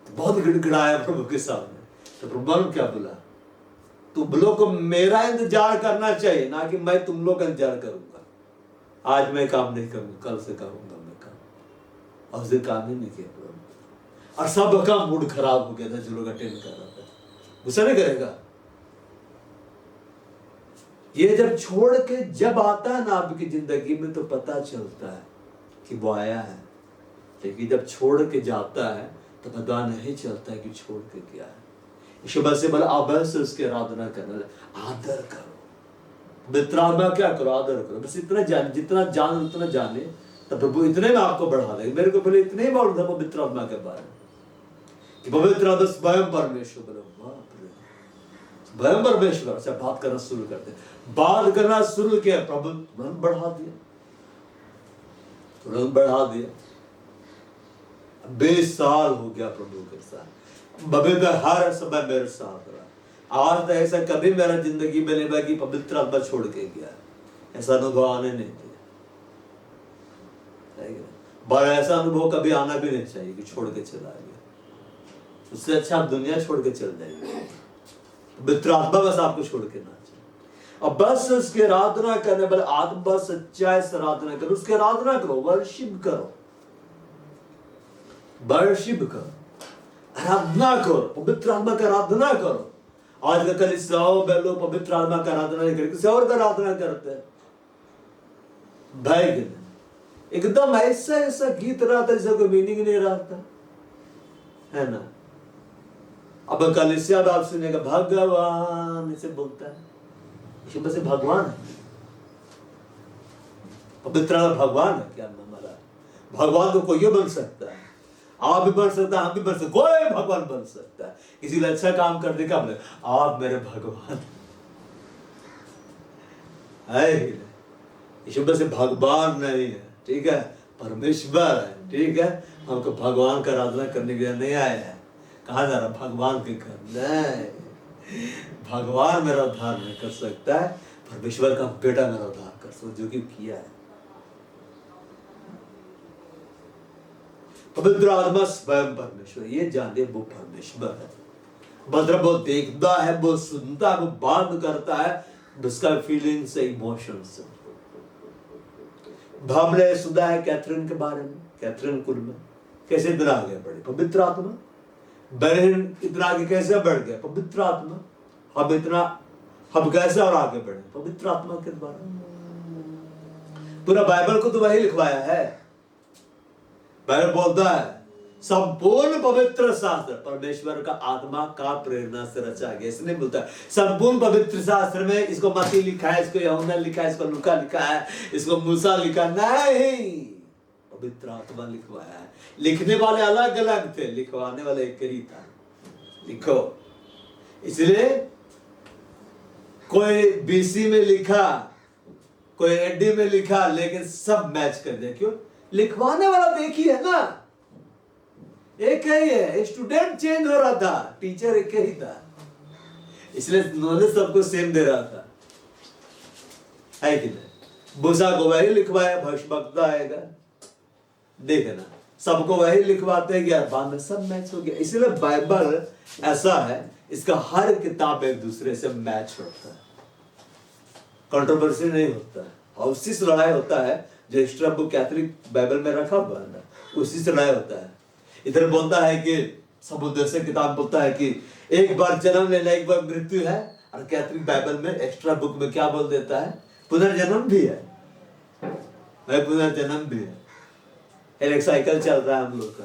तो बहुत गिड़गिड़ाया प्रभु के सामने। तो प्रभु ने क्या बोला? तुम लोग को मेरा इंतजार करना चाहिए, ना कि मैं तुम लोग का इंतजार करूंगा। आज मैं काम नहीं करूंगा, कल से करूंगा मैं काम। और उसे काम ही नहीं किया प्रभु, और सबका मूड खराब हो गया था जो लोग अटेंड कर रहा था। गुस्सा नहीं करेगा? ये जब छोड़ के जब आता है ना आपकी जिंदगी में, तो पता चलता है कि वो आया है। लेकिन जब छोड़ के जाता है तो पता नहीं चलता है कि छोड़ के गया है। ईश्वर से बोला अवश्य उसकी आराधना करना, आदर करो। पवित्र आत्मा क्या करो? आदर करो। बस इतना जान, जितना जान उतना जाने, तब प्रभु इतने में आपको बढ़ा देगा। मेरे को पहले इतने ही बोल था पवित्र आत्मा के बारे में कि पवित्र आत्मा स्वयं परमेश्वर, स्वयं परमेश्वर से बात करना शुरू करते, बात करना शुरू किया, प्रभु तुरंत बढ़ा दिया, तुरंत बढ़ा दिया। 20 साल हो गया प्रभु के साथ। पवित्र हर समय मेरे साथ रहा। आज तक ऐसा कभी मेरा जिंदगी में नहीं हुआ कि पवित्र आत्मा छोड़ के गया। ऐसा अनुभव आने नहीं दिया। बड़ा ऐसा अनुभव कभी आना भी नहीं चाहिए कि छोड़ के चला गया। उससे अच्छा आप दुनिया छोड़ के चल जाइए। पवित्र आत्मा बस आपको छोड़ के ना चाहिए। और बस उसकी आराधना करने वाले आत्मा सच्चाई से आराधना करो, उसकी आराधना करो, वर्शिप करो, वर्शिप करो, आराधना करो, पवित्र आत्मा की आराधना करो। आज का कलीसियाओं में लोग पवित्र आत्मा की आराधना नहीं करते, किसी और का आराधना करते हैं। भाई एकदम ऐसा ऐसा गीत रहा था जिसका कोई मीनिंग नहीं रहता है ना। अब कलीसिया आप सुनेगा भगवान इसे बोलता है, इसे बस भगवान है। पवित्र भगवान है क्या? हमारा भगवान तो कोई बन सकता है, आप भी बन सकता है, हम भी बन सकते, कोई भगवान बन सकता है। किसी ने अच्छा काम कर देगा बोले आप मेरे भगवान है। यीशु बस भगवान नहीं है, ठीक है, परमेश्वर है, ठीक है। हमको भगवान का आराधना करने के लिए नहीं आया है। कहा जा रहा भगवान के घर नहीं, भगवान मेरा उद्धार नहीं कर सकता है, परमेश्वर का बेटा मेरा उद्धार कर सकता, जो कि किया है। पवित्र आत्मा स्वयं परमेश्वर, ये जानिए वो परमेश्वर है। मतलब वो देखता है, वो सुनता है, वो बात करता है, उसका फीलिंग्स से, इमोशन से। हमने सुना है कैथरीन के बारे में, कैथरीन कुल में कैसे इतना आगे बढ़े पवित्र आत्मा। बहन इतना आगे कैसे बढ़ गया? पवित्र आत्मा। हम कैसे और आगे बढ़े? पवित्र आत्मा के द्वारा। पूरा बाइबल को तो वही लिखवाया है। बाइबल बोलता है संपूर्ण पवित्र शास्त्र परमेश्वर का आत्मा का प्रेरणा से रचा गया। इसलिए बोलता है संपूर्ण पवित्र शास्त्र में इसको मत्ती लिखा है, इसको यूहन्ना लिखा है, इसको लूका लिखा है, इसको मूसा लिखा नहीं, पवित्र आत्मा लिखवाया है। लिखने वाले अलग अलग थे, लिखवाने वाले एक ही था। लिखो, इसलिए कोई बीसी में लिखा, कोई एडी में लिखा, लेकिन सब मैच कर दिया। क्यों? लिखवाने वाला तो एक ही है ना, एक ही है। स्टूडेंट चेंज हो रहा था, टीचर एक ही था, इसलिए नॉलेज सबको सेम दे रहा था, है कि नहीं? मूसा को वही लिखवाया, भविष्यवक्ता आएगा, देखना सबको वही लिखवाते गया, बाद में सब मैच हो गया। इसलिए बाइबल ऐसा है, इसका हर किताब एक दूसरे से मैच होता है, कंट्रोवर्सी नहीं होता है। और उसी से लड़ाई होता है जो एक्स्ट्रा बुक कैथोलिक बाइबल में रखा हुआ है ना, उसी से लड़ाई होता है। इधर बोलता है कि समुद्र से किताब बोलता है कि एक बार जन्म लेना, एक बार मृत्यु है, और कैथोलिक बाइबल में एक्स्ट्रा बुक में क्या बोल देता है? पुनर्जन्म भी है, पुनर्जन्म भी है। एक साइकिल चल रहा है हम लोग का,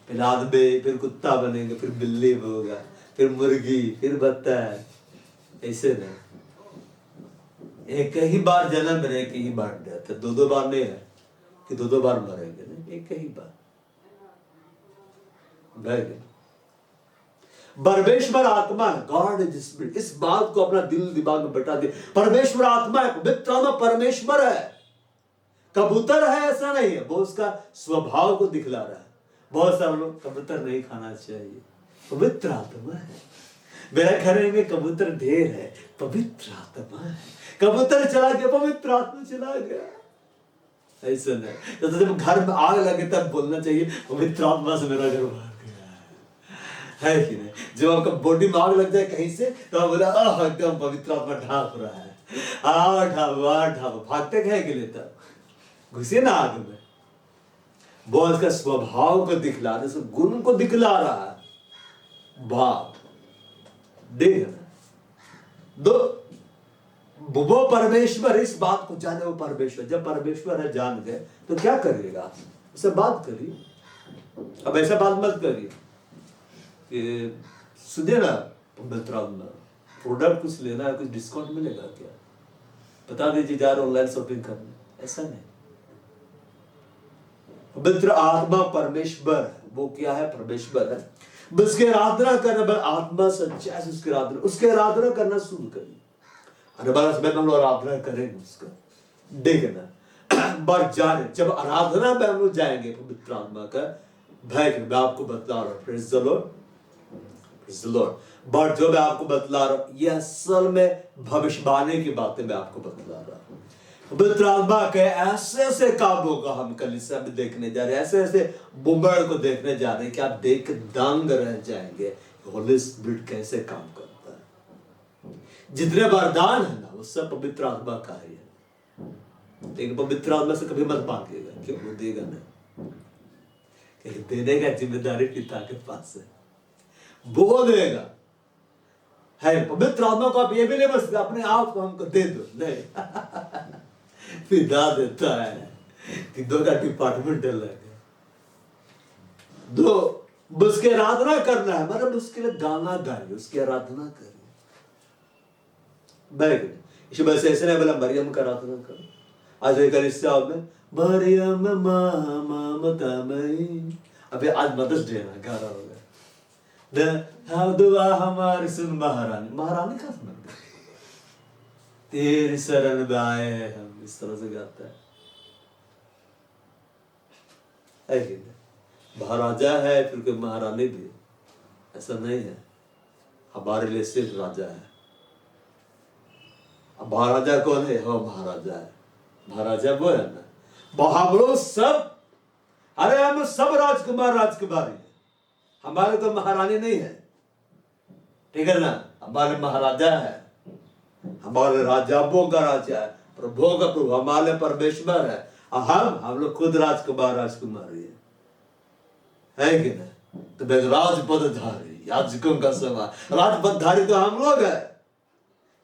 फिर आदमी, फिर कुत्ता बनेंगे, फिर बिल्ली होगा, फिर मुर्गी, फिर बत्तख, ऐसे नहीं। एक ही बार जन्म में, एक ही बार डेथ, दो बार नहीं है कि दो बार मरेंगे, नहीं, एक ही बार। परमेश्वर आत्मा है, गॉड इज स्पिरिट। इस बात को अपना दिल दिमाग में बैठा दे, परमेश्वर आत्मा है, पवित्र आत्मा परमेश्वर है। कबूतर है ऐसा नहीं है, वो उसका स्वभाव को दिखला रहा है। बहुत सारे लोग कबूतर नहीं खाना चाहिए, पवित्र आत्मा है। मेरे घर में कबूतर ढेर है, पवित्र आत्मा है। कबूतर चला गया, पवित्र आत्मा चला गया, ऐसा नहीं। तो जब घर में आग लगे तब बोलना चाहिए पवित्र आत्मा से मेरा घर भाग गया, है कि नहीं? जब आपका बॉडी में आग लग जाए कहीं से, तो आप बोला एकदम पवित्र आत्मा ढांप रहा है, ढाप भागते कहे के लिए, तब घुसे ना आग में। वो उसका स्वभाव को दिखला रहा है, गुण को दिखला रहा है। बाप देख दो, वो परमेश्वर, इस बात को जाने, वो परमेश्वर। जब परमेश्वर है जान गए तो क्या करिएगा? उससे बात करिए। अब ऐसा बात मत करिए कि सुनिए ना, पवित्र आत्मा प्रोडक्ट कुछ लेना है, कुछ डिस्काउंट मिलेगा क्या, बता दीजिए, जा रहे ऑनलाइन शॉपिंग करने, ऐसा नहीं। पवित्र आत्मा परमेश्वर, वो क्या है? परमेश्वर है। उसकी आराधना करना, आत्मा सच्चाई से उसकी आराधना, उसकी आराधना करना शुरू करिए। समय हम लोग आराधना करेंगे उसका, देखना बढ़ जाने। जब आराधना में हम लोग जाएंगे पवित्र आत्मा का भय, मैं आपको बतला रहा हूँ, praise the Lord, praise the Lord. But जो मैं आपको बतला रहा हूँ, ये असल में भविष्यवाणी की बातें मैं आपको बतला रहा हूँ। पवित्र आत्मा के ऐसे ऐसे कामों का हम कलीसिया में देखने जा रहे हैं, ऐसे ऐसे बुमड़ को देखने जा रहे हैं कि आप देख दंग रह जाएंगे, होली स्पिरिट कैसे काम करता है। जितने वरदान है ना, वो सब पवित्र आत्मा का ही है, लेकिन पवित्र आत्मा से कभी मत मांगिएगा, क्यों? वो देगा नहीं, क्योंकि देने का जिम्मेदारी पिता के पास है, वो देगा। है पवित्र आत्मा को आप ये भी नहीं बस अपने आप को हमको दे दो, नहीं पिता देता है कि दो का डिपार्टमेंट अलग है। दो, उसकी आराधना करना है, मतलब उसके लिए गाना गाइए, उसकी आराधना करिए। इस वजह से ऐसे नहीं बोला मरियम का आराधना करो। आज एक कलीसिया में मरियम ममता में, अभी आज मदर्स डे ना, गा रहा होगा, दुआ हमारी सुन महारानी, महारानी का सुन, तेरी शरण में आए हम, इस तरह से गाता है कि नहीं? महाराजा है फिर कोई महारानी भी, ऐसा नहीं है। हमारे लिए सिर्फ राजा है। अब महाराजा कौन है? हाँ, महाराजा है। महाराजा वो है ना, हम लोग सब, अरे हम सब राजकुमार राजकुमारी है, हमारे तो महारानी नहीं है, ठीक है ना? हमारे महाराजा है, हमारे राजाओं का राजा है, प्रभु का प्रभु, हमारे परमेश्वर है। हम लोग खुद राजकुमार राजकुमारी है कि नहीं? तो राजपदधारी, याजकों का समान राजपदधारी तो हम लोग है,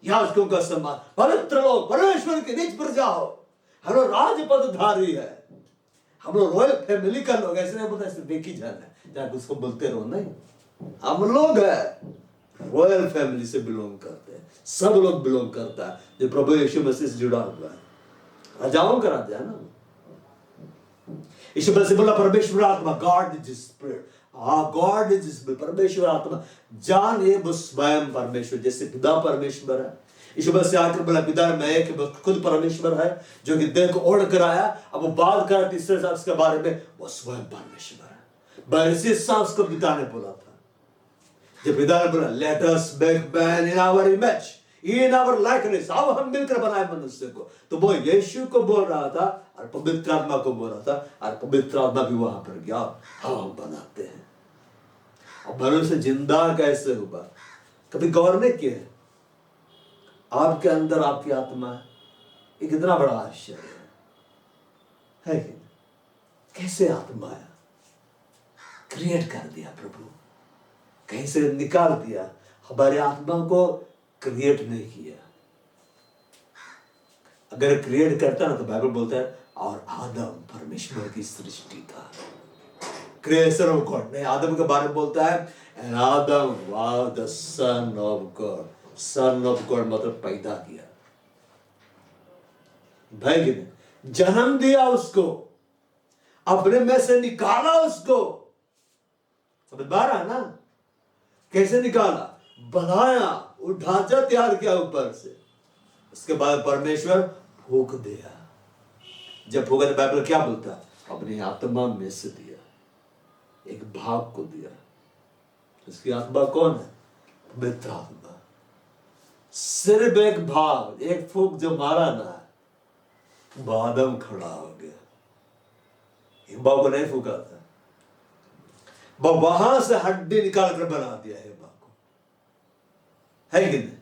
याजकों का समान पवित्र लोग, परमेश्वर की निज प्रजा हो, हम लोग राजपदधारी है। हम लोग रॉयल फैमिली का लोग ऐसे नहीं बोलते सिर्फ एक ही जन है जाके उसको बोलते रहो, नहीं। हम लोग है रॉयल फैमिली से बिलोंग करते हैं, सब लोग बिलोंग करता है जो प्रभु यीशु मसीह से जुड़ा हुआ है। राजाओं का राजा है ना यीशु मसीह बोला परमेश्वर आत्मा, God is spirit, God is spirit, परमेश्वर आत्मा, जान ये वो स्वयं परमेश्वर, जैसे पिता परमेश्वर है। यीशु मसीह आकर बोला पिता मैं एक खुद परमेश्वर है जो कि देह को ओढ़ कर आया। अब वो बात कर तीसरे शख्स के बारे में, वो स्वयं परमेश्वर है। बहसी शख्स को पिता ने बोला था, जब पिता ने बोला let us make man in our image in our likeness, अब हम मिलकर बनाए मनुष्य को, तो वो यीशु को बोल रहा था और पवित्र आत्मा को बोल रहा था, और पवित्र आत्मा भी वहां पर गया, हम बनाते हैं। अब मनुष्य जिंदा कैसे हुआ, कभी गौर नहीं किया? आपके अंदर आपकी आत्मा है, ये कितना बड़ा आश्चर्य है कि कैसे आत्मा आया, क्रिएट कर दिया प्रभु, कैसे निकाल दिया। हमारे आत्मा को क्रिएट नहीं किया, अगर क्रिएट करता ना तो बाइबल बोलता है और आदम परमेश्वर की सृष्टि था, क्रिएशन ऑफ गॉड। नहीं, आदम के बारे में बोलता है and Adam was the son of God, son of God मतलब पैदा किया, भाई कि नहीं, जन्म दिया उसको, अपने में से निकाला उसको, समझ पा रहा ना? कैसे निकाला, बनाया, वो ढांचा तैयार किया ऊपर से, उसके बाद परमेश्वर फूंक दिया। जब फूंका तो बाइबल क्या बोलता है, अपनी आत्मा में से दिया, एक भाग को दिया। उसकी आत्मा कौन है? पवित्र आत्मा। सिर्फ एक भाग, एक फूंक जो मारा ना, आदम खड़ा हो गया। हिब्बा को नहीं फूंका था, वहां से हड्डी निकाल कर बना दिया हिब्बा को, है कि नहीं?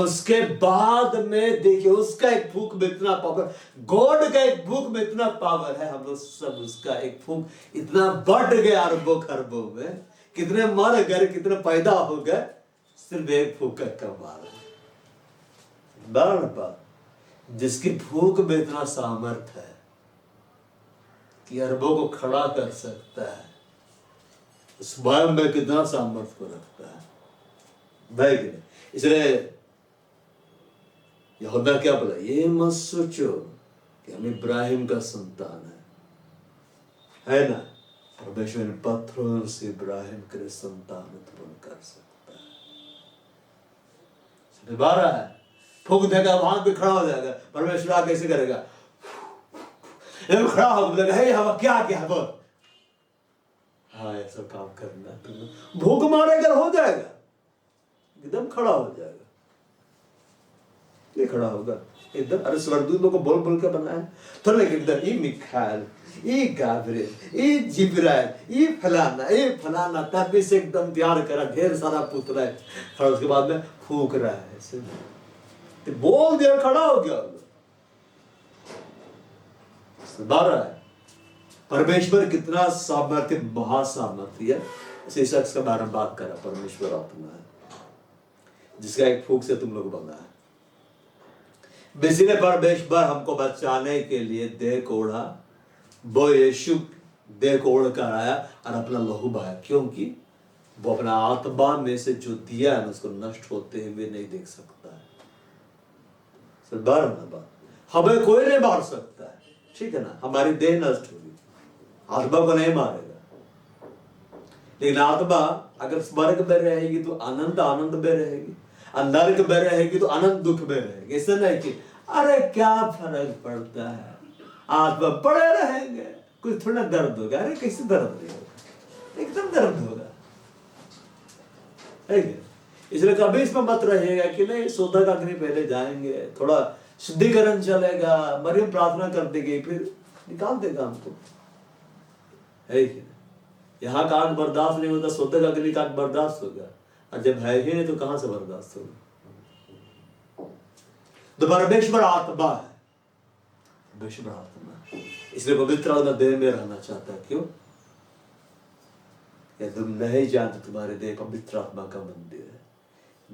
उसके बाद में देखिए उसका एक फूंक में इतना पावर, गॉड का एक फूंक में इतना पावर है, हम लोग सब उसका एक फूंक इतना बढ़ गया अरबों खरबों में, कितने मर गए, कितने पैदा हो गए, सिर्फ एक फूंक का कमाल है। जिसकी फूंक में इतना सामर्थ है कि अरबों को खड़ा कर सकता है, स्वयं में कितना सामर्थ्य को रखता है, भाई कि नहीं? इसलिए यहोवा क्या बोला, ये मत सोचो कि हम इब्राहिम का संतान है ना? परमेश्वर ने पत्थरों से इब्राहिम के संतान उत्पन्न कर सकता है। बारह है, फूंक देगा वहां पे खड़ा हो जाएगा, परमेश्वर आ कैसे करेगा, खड़ा हो जाएगा, हे हवा क्या क्या बोल, हाँ ऐसा काम करना, भूख मारेगा हो जाएगा, एकदम खड़ा हो जाएगा। ये खड़ा होगा एकदम, अरे स्वर्गदूतों को बोल बोल के बनाया तो, लेकिन एकदम ये मिखाइल, ये गाब्रिएल, ये जिब्राइल, ये फलाना तब भी से एकदम तैयार करा, ढेर सारा पुतला है, और उसके बाद में फूंक रहा है ऐसे, तो बोल दिया खड़ा हो गया। है परमेश्वर कितना सामर्थ्य, महासामर्थ्य है। इसी शख्स का बारे में बात करा, परमेश्वर आत्मा है जिसका एक फूंक से तुम लोग बना है। इसलिए परमेश्वर हमको बचाने के लिए देह को ओढ़ा, वो यीशु देह को ओढ़ कर आया और अपना लहू बहाया, क्योंकि वो अपना आत्मा में से जो दिया है ना उसको नष्ट होते हुए नहीं देख सकता है। बार हमें कोई नहीं मार सकता है, ठीक है ना? हमारी देह नष्ट होगी, आत्मा को नहीं मारेगा, लेकिन आत्मा अगर स्वर्ग में रहेगी तो आनंद आनंद में रहेगी, नरक में रहेगी तो आनंद दुख में रहेगी। ऐसा नहीं कि अरे क्या फर्क पड़ता है, आत्मा पड़े रहेंगे, कुछ थोड़ा दर्द होगा, अरे कैसे दर्द नहीं होगा, एकदम दर्द होगा, है क्या? इसलिए कभी इसमें मत रहिएगा कि नहीं शोधक अग्नि पहले जाएंगे, थोड़ा शुद्धिकरण चलेगा, मरियम प्रार्थना कर देगी, फिर निकाल देगा हमको, है क्या? यहाँ का आग बर्दाश्त नहीं होता, शोधक अग्नि का आग बर्दाश्त होगा, और जब है ही नहीं तो कहां से बर्दाश्त होगा? तो परमेश्वर आत्मा है, परमेश्वर आत्मा है, इसलिए पवित्र आत्मा देह में रहना चाहता है। क्यों? या तुम नहीं जानते तुम्हारे देह पवित्र आत्मा का मंदिर है,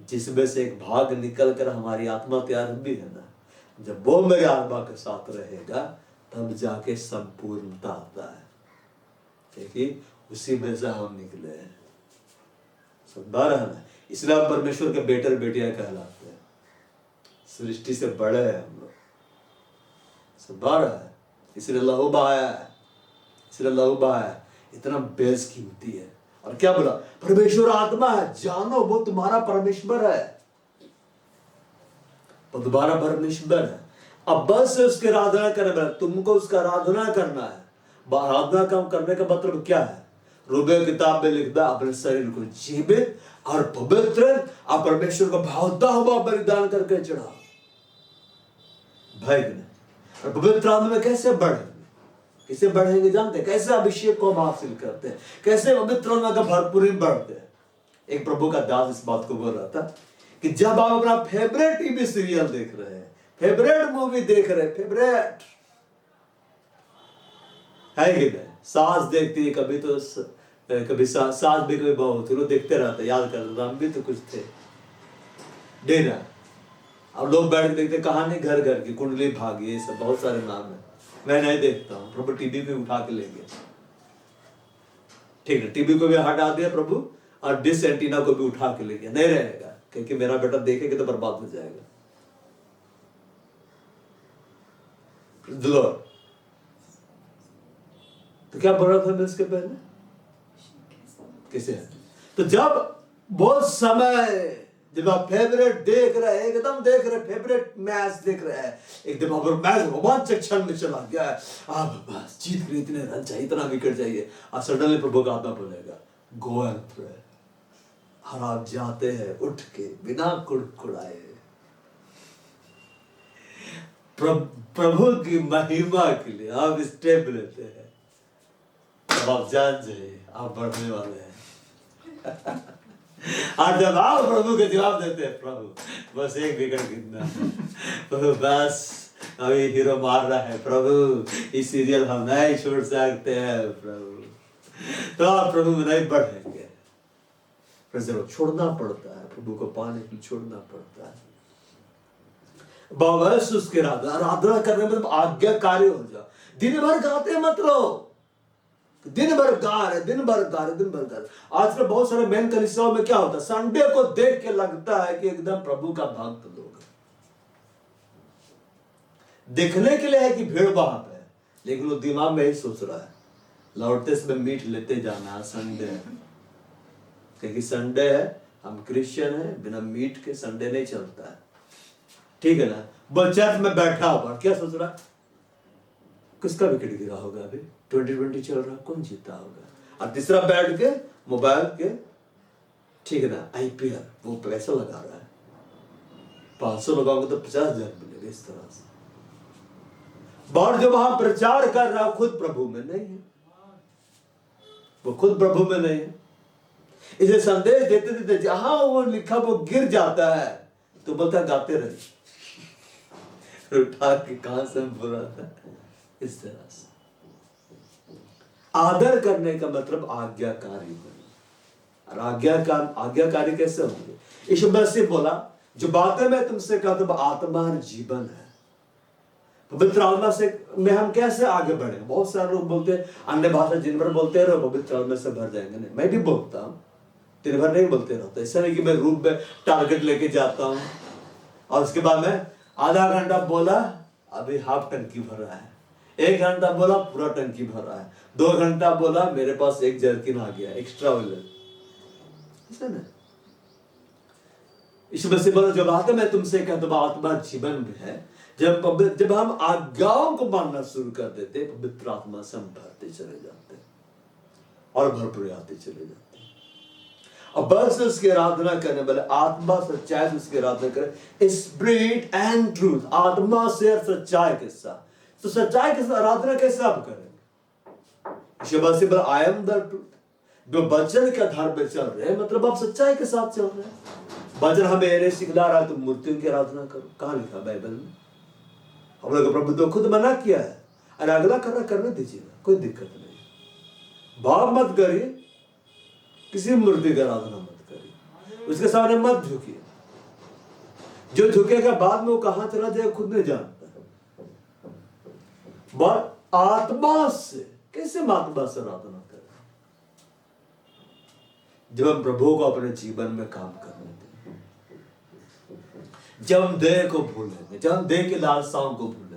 जिसमें से एक भाग निकल कर हमारी आत्मा तैयार भी है ना, जब वो मेरे आत्मा के साथ रहेगा तब जाके संपूर्णता आता है, क्योंकि उसी में से हम निकले हैं। समझा रहा है ना? इसलिए हम परमेश्वर के बेटे और बेटियां कहलाते हैं, सृष्टि से बड़े हैं हम लोग। समझा रहा है? इसलिए लहू बहाया है, इसलिए लहू बहाया है, इतना बेशकीमती है। और क्या बोला? परमेश्वर आत्मा है, जानो वो तुम्हारा परमेश्वर है, वो तुम्हारा परमेश्वर है। अब बस उसकी आराधना करना, तुमको उसका आराधना करना है। आराधना काम करने का मतलब क्या है? रूबे किताब में लिखता, अपने शरीर को जीवित और पवित्र और परमेश्वर को भावता हुआ बलिदान करके चढ़ाओ। भाई और पवित्र आत्मा में कैसे बढ़ेंगे? किसे बढ़ेंगे जानते हैं? कैसे अभिषेक को हम हासिल करते हैं, कैसे पवित्र आत्मा का भरपूरी बढ़ते हैं। एक प्रभु का दास इस बात को बोल रहा था कि जब आप अपना फेवरेट टीवी सीरियल देख रहे हैं, फेवरेट मूवी देख रहे हैं, फेवरेट है कि नहीं? सास देखती है कभी, तो कभी सास भी कभी बहू होती, लोग देखते रहते, याद करते, हम भी तो कुछ थे डेरा। अब लोग बैठ के देखते कहानी घर घर की, कुंडली भाग्य, ये सब बहुत सारे नाम है। मैं नहीं देखता हूँ, प्रभु टीवी पे उठा के ले गया। ठीक है, टीवी को भी हटा दिया प्रभु, और डिश एंटीना को भी उठा के ले गया, नहीं रहेगा, क्योंकि मेरा बेटा देखेगा तो बर्बाद हो जाएगा। तो क्या बोल रहा था मैं इसके पहले? किसे? तो जब बहुत समय, जब आप फेवरेट देख रहे हैं, एकदम देख रहे, फेवरेट मैच देख रहे हैं, एकदम अगर मैच रोमांचक क्षण में चला गया है, आप बस जीत गए, इतने रन चाहिए, इतना विकेट चाहिए, और सडनली प्रभु का आत्मा बोलेगा गो एंड प्रे, और आप जाते हैं उठ के बिना कुड़कुड़ाए प्रभु की महिमा के लिए आप स्टेप लेते हैं। अब आप जान जाइए आप बढ़ने वाले हैं। और जब आप प्रभु के जवाब देते हैं, प्रभु बस एक विकेट गिरना, प्रभु बस अभी हीरो मार रहा है, प्रभु इस सीरियल हम नहीं छोड़ सकते हैं प्रभु, तो आप प्रभु में नहीं बढ़ेंगे। फिर जरूर छोड़ना पड़ता है, प्रभु को पाने के लिए छोड़ना पड़ता है। बस उसके आराधना करने में मतलब आज्ञाकारी हो जाओ। दिन भर गाते मत रहो, दिन भर गा रहे, दिन भर गा रहे, दिन भर गा रहे। आजकल बहुत सारे मेन कलीसियाओं में क्या होता है, संडे को देख के लगता है कि एकदम प्रभु का भक्त लोग है, देखने के लिए है कि भीड़ वहां पे है, लेकिन वो दिमाग में ही सोच रहा है लौटते समय मीट लेते जाना, संडे है, क्योंकि संडे है, हम क्रिश्चियन है, बिना मीट के संडे नहीं चलता है, ठीक है ना। चर्च में बैठा हुआ क्या सोच रहा, किसका विकेट गिरा होगा, अभी 2020 चल रहा, कौन जीता होगा, और तीसरा बैठ के मोबाइल के, ठीक है ना, आईपीएल, वो पैसा लगा रहा है, 500 लगाओगे तो 50,000 मिलेगा, इस तरह से। और जो वहां प्रचार कर रहा खुद प्रभु में नहीं है, वो खुद प्रभु में नहीं है। इसे संदेश देते देते जहां वो लिखा वो गिर जाता है, तो बोलता गाते रहे, उठा के कहां से बोल रहा था, इस तरह से। आदर करने का मतलब आज्ञाकारी होना, और आज्ञाकारी कैसे होंगे? यीशु मसीह बोला जो बातें मैं तुमसे कहता हूं आत्मा और जीवन है। पवित्र आत्मा से में हम कैसे आगे बढ़ेंगे? बहुत सारे लोग बोलते हैं अन्य भाषा दिन भर बोलते रहो पवित्र आत्मा से भर जाएंगे। नहीं, मैं भी बोलता हूँ, दिन भर नहीं बोलते रहता। ऐसा नहीं कि मैं रूम में टारगेट लेके जाता हूँ और उसके बाद मैं आधा घंटा बोला अभी हाफ टंकी भर रहा है, 1 घंटा बोला पूरा टंकी भर रहा है, 2 घंटा बोला मेरे पास 1 जर्किन आ गया एक्स्ट्रा ऑयल। ऐसा ना, यीशु मसीह बोला जब आता मैं तुमसे कहता हूं आत्मा जीवन में है। जब हम आज्ञाओं को मानना शुरू कर देते पवित्र आत्मा से हम भरते चले जाते और भरपूर आते चले जाते। अब बस उसकी आराधना करने वाले आत्मा सच्चाई से उसकी आराधना करें, स्पिरिट एंड ट्रूथ, आत्मा से और सच्चाई के साथ। तो सच्चाई के साथ आराधना कैसे आप करेंगे? यीशु मसीह बोला आई एम द ट्रूथ। जो वचन के आधार पर चल रहे हैं मतलब आप सच्चाई के साथ चल रहे हैं। वचन हमें ये सिखला रहा है तुम मूर्तियों की आराधना करो, कहां लिखा बाइबल में? हम लोग प्रभु तो खुद मना किया है, अरे अगला करने दीजिएगा, कोई दिक्कत नहीं। भाव मत करिए, किसी मूर्ति की आराधना मत करिए, उसके सामने मत झुकिए। जो झुकेगा बाद में वो कहां चला जाए खुद नहीं जानता। बट आत्मा से। कैसे हम आत्मा से आराधना करें? जब हम प्रभु को अपने जीवन में काम करने दें, जब हम देह को भूलेंगे, जब हम देह की लालसाओं को भूलेंगे,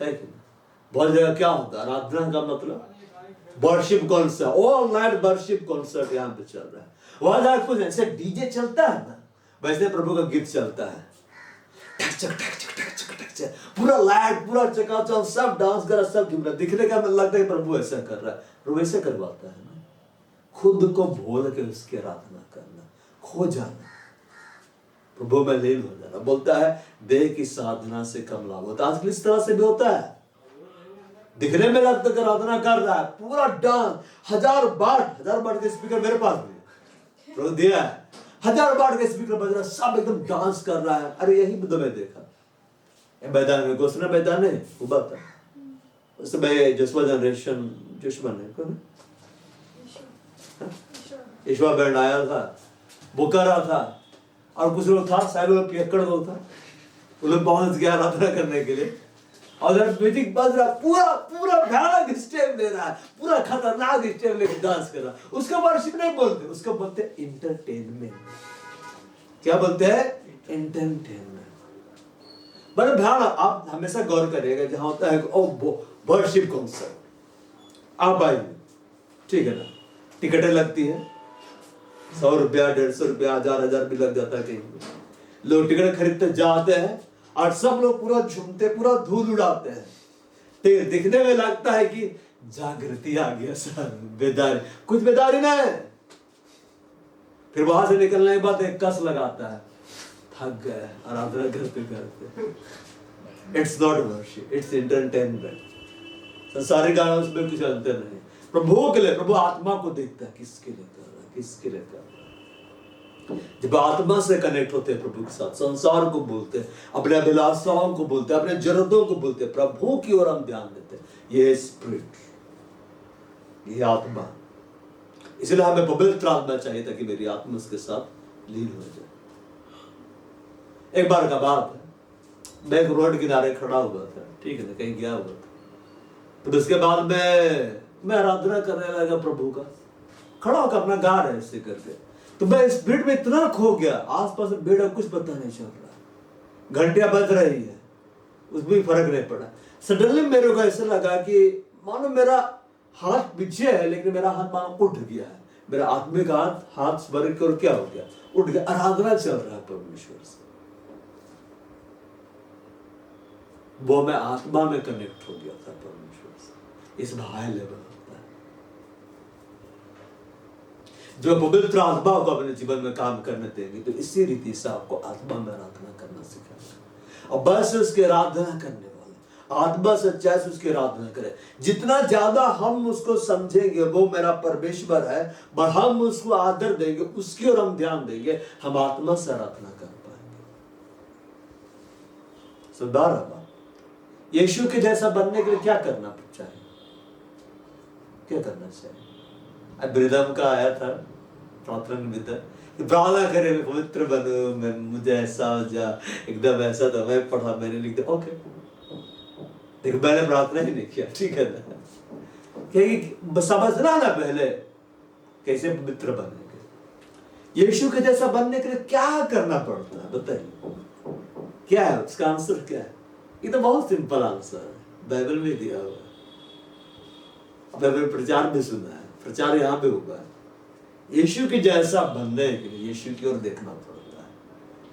है कि नहीं? बहुत जगह क्या होता है, आराधना का मतलब worship concert, all night worship concert यहाँ पे चल रहा है। वहां जाकर कुछ ऐसे डीजे चलता है ना, वैसे प्रभु का गीत चलता है, टक टक टक टक टक टक टक टक, पूरा लाइट, पूरा चकाचौंध, सब डांस कर रहा, सब झूम रहा। दिखने का लगता है प्रभु ऐसा कर रहा है। प्रभु ऐसे करवाता है ना, खुद को भूल के उसकी आराधना करना, खो जाना, प्रभु में लीन हो जाना। बोलता है देह की साधना से कम लाभ होता है। आजकल इस तरह से भी होता है, दिखने में लगता है आराधना कर रहा है, पूरा डांस, 1000 बार के स्पीकर मेरे पास भी प्रभु दिया है, 1000 बार के स्पीकर बज रहा है, सब एकदम डांस कर रहा है। अरे यही तो मैं देखा मैदान में, घोषणा मैदान है हुआ था उस समय, जसवा जनरेशन दुश्मन है कौन, ईश्वर बैंड आया था, वो कर रहा था, और कुछ लोग था, शायद लोग पियक्कड़ लोग था, वो लोग पहुंच गया आराधना करने के लिए, और म्यूजिक बज रहा, पूरा भयानक स्टेप ले रहा है, पूरा खतरनाक स्टेप लेके डांस कर रहा है। उसको वर्शिप नहीं बोलते, उसको बोलते एंटरटेनमेंट। क्या बोलते हैं? एंटरटेनमेंट। बड़े भयानक। आप हमेशा गौर करिएगा, जहां होता है वर्शिप कॉन्सर्ट, आप आइए, ठीक है ना, टिकटें लगती है 100 रुपया, 150 रुपया, 1000 भी लग जाता है कहीं। लोग टिकट खरीदते जाते हैं और सब लोग पूरा झूमते, पूरा धूल उड़ाते हैं। तो दिखने में लगता है कि जागृति आ गया सर, बेदारी, कुछ बेदारी ना है। फिर वहां से निकलने के बाद एक कस लगाता है, थक गए आराधना करते करते। It's not worship, it's entertainment. संसारिक गानों में कुछ अंतर नहीं। प्रभु के लिए, प्रभु आत्मा को देखता है, किसके लिए कर रहा है, किसके लिए कर रहा है। जब आत्मा से कनेक्ट होते हैं प्रभु के साथ, संसार को बोलते हैं, अपने अभिलाषाओं को बोलते हैं, अपने जरूरतों को बोलते हैं, प्रभु की ओर हम ध्यान देते हैं। ये स्पिरिट, ये आत्मा। इसलिए हमें पवित्र आत्मा चाहिए ताकि मेरी आत्मा उसके साथ लीन हो जाए। एक बार का बात है, मैं एक रोड किनारे खड़ा हुआ था, ठीक है ना, कहीं गया हुआ था। तो उसके बाद मैं आराधना करने लगा प्रभु का, खड़ा होकर अपना गा रहा है ऐसे करके। तो मैं इस भीड़ में इतना खो गया, आसपास भीड़ है, कुछ पता नहीं चल रहा, घंटियां बज रही है, उसमें भी फर्क नहीं पड़ा। सडनली मेरे को ऐसा लगा कि मानो मेरा हाथ पीछे है, लेकिन मेरा हाथ मानो उठ गया है, मेरा आत्मिक हाथ स्वर्ग की ओर क्या हो गया, उठ गया। आराधना चल रहा है परमेश्वर से, वो मैं आत्मा में कनेक्ट हो गया था परमेश्वर से। इस हाई लेवल होता है। जो पवित्र आत्मा को अपने जीवन में काम करने देंगे, तो इसी रीति से आपको आत्मा में आराधना करना सिखाएगा। और बस उसकी आराधना करने वाले आत्मा सच्चाई से उसकी आराधना करें। जितना ज्यादा हम उसको समझेंगे वो मेरा परमेश्वर है, और हम उसको आदर देंगे, उसकी ओर हम ध्यान देंगे, हम आत्मा से आराधना कर पाएंगे। सुधार बात, यीशु के जैसा बनने के लिए क्या करना चाहिए? क्या करना चाहिए? अब रिदम का आया था प्रार्थना निमित्त, प्रार्थना करे मैं पवित्र बनूं, मैं मुझे ऐसा हो जा, एकदम ऐसा था। मैं पढ़ा, मैंने लिख दिया, ओके, देखो मैंने प्रार्थना ही नहीं किया, ठीक है ना, क्योंकि समझना ना पहले कैसे पवित्र बनेंगे। यीशु के जैसा बनने के लिए क्या करना पड़ता है बताइए, क्या है उसका आंसर? क्या है? ये तो बहुत सिंपल आंसर है, बाइबल में दिया हुआ है, बाइबल प्रचार में सुना है, प्रचार यहाँ पे हुआ है। यीशु के जैसा बनने के लिए यीशु की ओर देखना पड़ता है।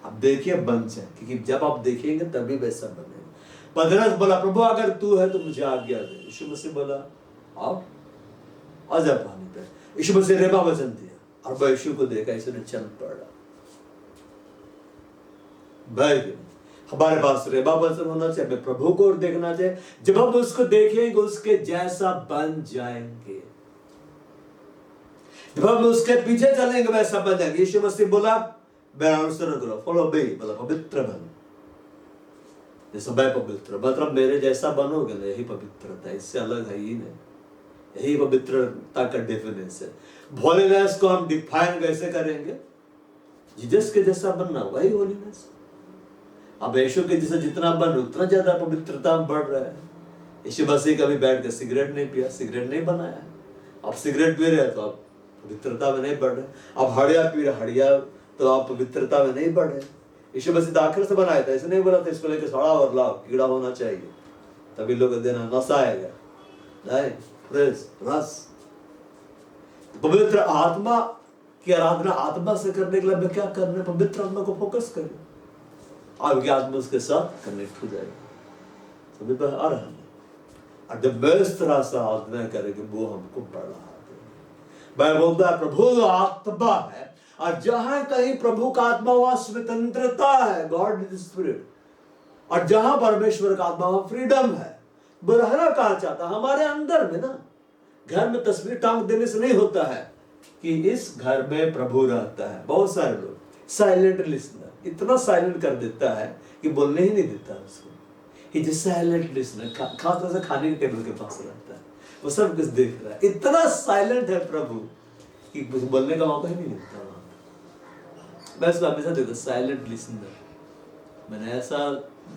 अब देखिए बन जाए, क्योंकि जब आप देखेंगे तभी वैसा बनेगा। पतरस बोला, प्रभु अगर तू है तो मुझे आज्ञा दे। यीशु मसीह बोला, आओ आ जा पानी पे। यीशु मसीह रेबा वचन दिया, और वह यीशु को देखा, यीशु ने चल पड़ा। भाई हमारे पास रेबा वचन होना चाहिए, हमें प्रभु को देखना चाहिए। जब हम उसको देखेंगे उसके जैसा बन जाएंगे, जब हम उसके पीछे चलेंगे वैसा बन जाएंगे। यीशु मसीह बोला, मेरा अनुसरण करो, फॉलो मी, मतलब पवित्र बनो जैसा मैं पवित्र, मतलब मेरे जैसा बनोगे ना, यही पवित्रता, इससे अलग है ही नहीं। यही पवित्रता का डेफिनेशन। होलीनेस को हम डिफाइन कैसे करेंगे? जीसस के जैसा बनना, वही होलीनेस। अब यीशु के जैसा जितना बन, उतना ज्यादा पवित्रता बढ़ रहा है। यीशु मसीह कभी बैठ के सिगरेट नहीं पिया, सिगरेट नहीं बनाया। आप सिगरेट पी रहे तो आप पवित्रता में नहीं बढ़ रहे। आप हड़िया पी रहे, हड़िया तो आप पवित्रता में नहीं बढ़ रहे। यीशु मसीह दाखिल से बनाया था, ऐसे नहीं बोला था इसको लेकर सड़ा और लाओ, कीड़ा होना चाहिए तभी लोग देना, नशा आएगा नहीं, फ्रेश रस। पवित्र आत्मा की आराधना आत्मा से करने के लिए हमें क्या करना है? पवित्र आत्मा को फोकस करें, आपकी आत्मा उसके साथ कनेक्ट हो जाएगी। सभी पर आ रहा है और जब मैं इस तरह से आराधना करेंगे वो हमको बढ़ा। मैं बोलता है प्रभु आत्मा है और जहां कहीं प्रभु का आत्मा वहां स्वतंत्रता है, गॉड इज स्पिरिट। और जहां परमेश्वर का आत्मा वहां फ्रीडम है। वो रहना कहां चाहता है? हमारे अंदर में ना। घर में तस्वीर टांग देने से नहीं होता है कि इस घर में प्रभु रहता है। बहुत सारे लोग साइलेंट लिसनर, इतना साइलेंट कर देता है कि बोलने ही नहीं देता उसको। ही जो साइलेंट लिसनर, खासतौर से खाने के टेबल के पास रहता है, वो सब कुछ देख रहा है। इतना साइलेंट है प्रभु कि कुछ बोलने का मौका ही नहीं मिलता वहां। मैं उसको हमेशा देखता साइलेंट लिसनर। मैंने ऐसा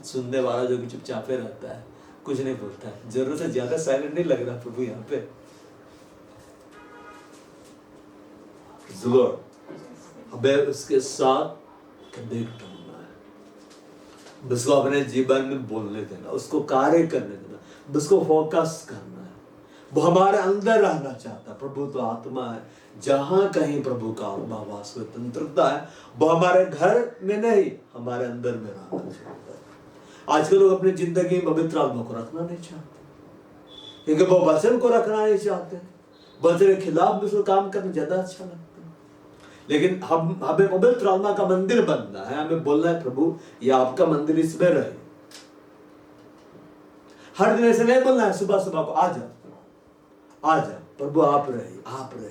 सुनने वाला जो कि चुपचापे रहता है, कुछ नहीं बोलता है। जरूरत से ज्यादा साइलेंट नहीं लग रहा प्रभु यहाँ पे। हमें उसके साथ कनेक्ट होना है, उसको अपने जीवन में बोलने देना, उसको कार्य करने देना, उसको फोकस करना है। वो हमारे अंदर रहना चाहता है। प्रभु तो आत्मा है, जहां कहीं प्रभु का आत्मा वास स्वतंत्रता है। वो हमारे घर में नहीं, हमारे अंदर में रहना चाहता है। आजकल लोग अपनी जिंदगी में पवित्र आत्मा को रखना नहीं चाहते, क्योंकि वो वचन को रखना नहीं चाहते। वचन के खिलाफ भी उसको काम करना ज्यादा अच्छा लगता है। लेकिन हमें पवित्र आत्मा का मंदिर बनना है। हमें बोलना है प्रभु ये आपका मंदिर, इसमें रहे। हर दिन ऐसे नहीं बोलना है सुबह सुबह को आ जा प्रभु आप रहे।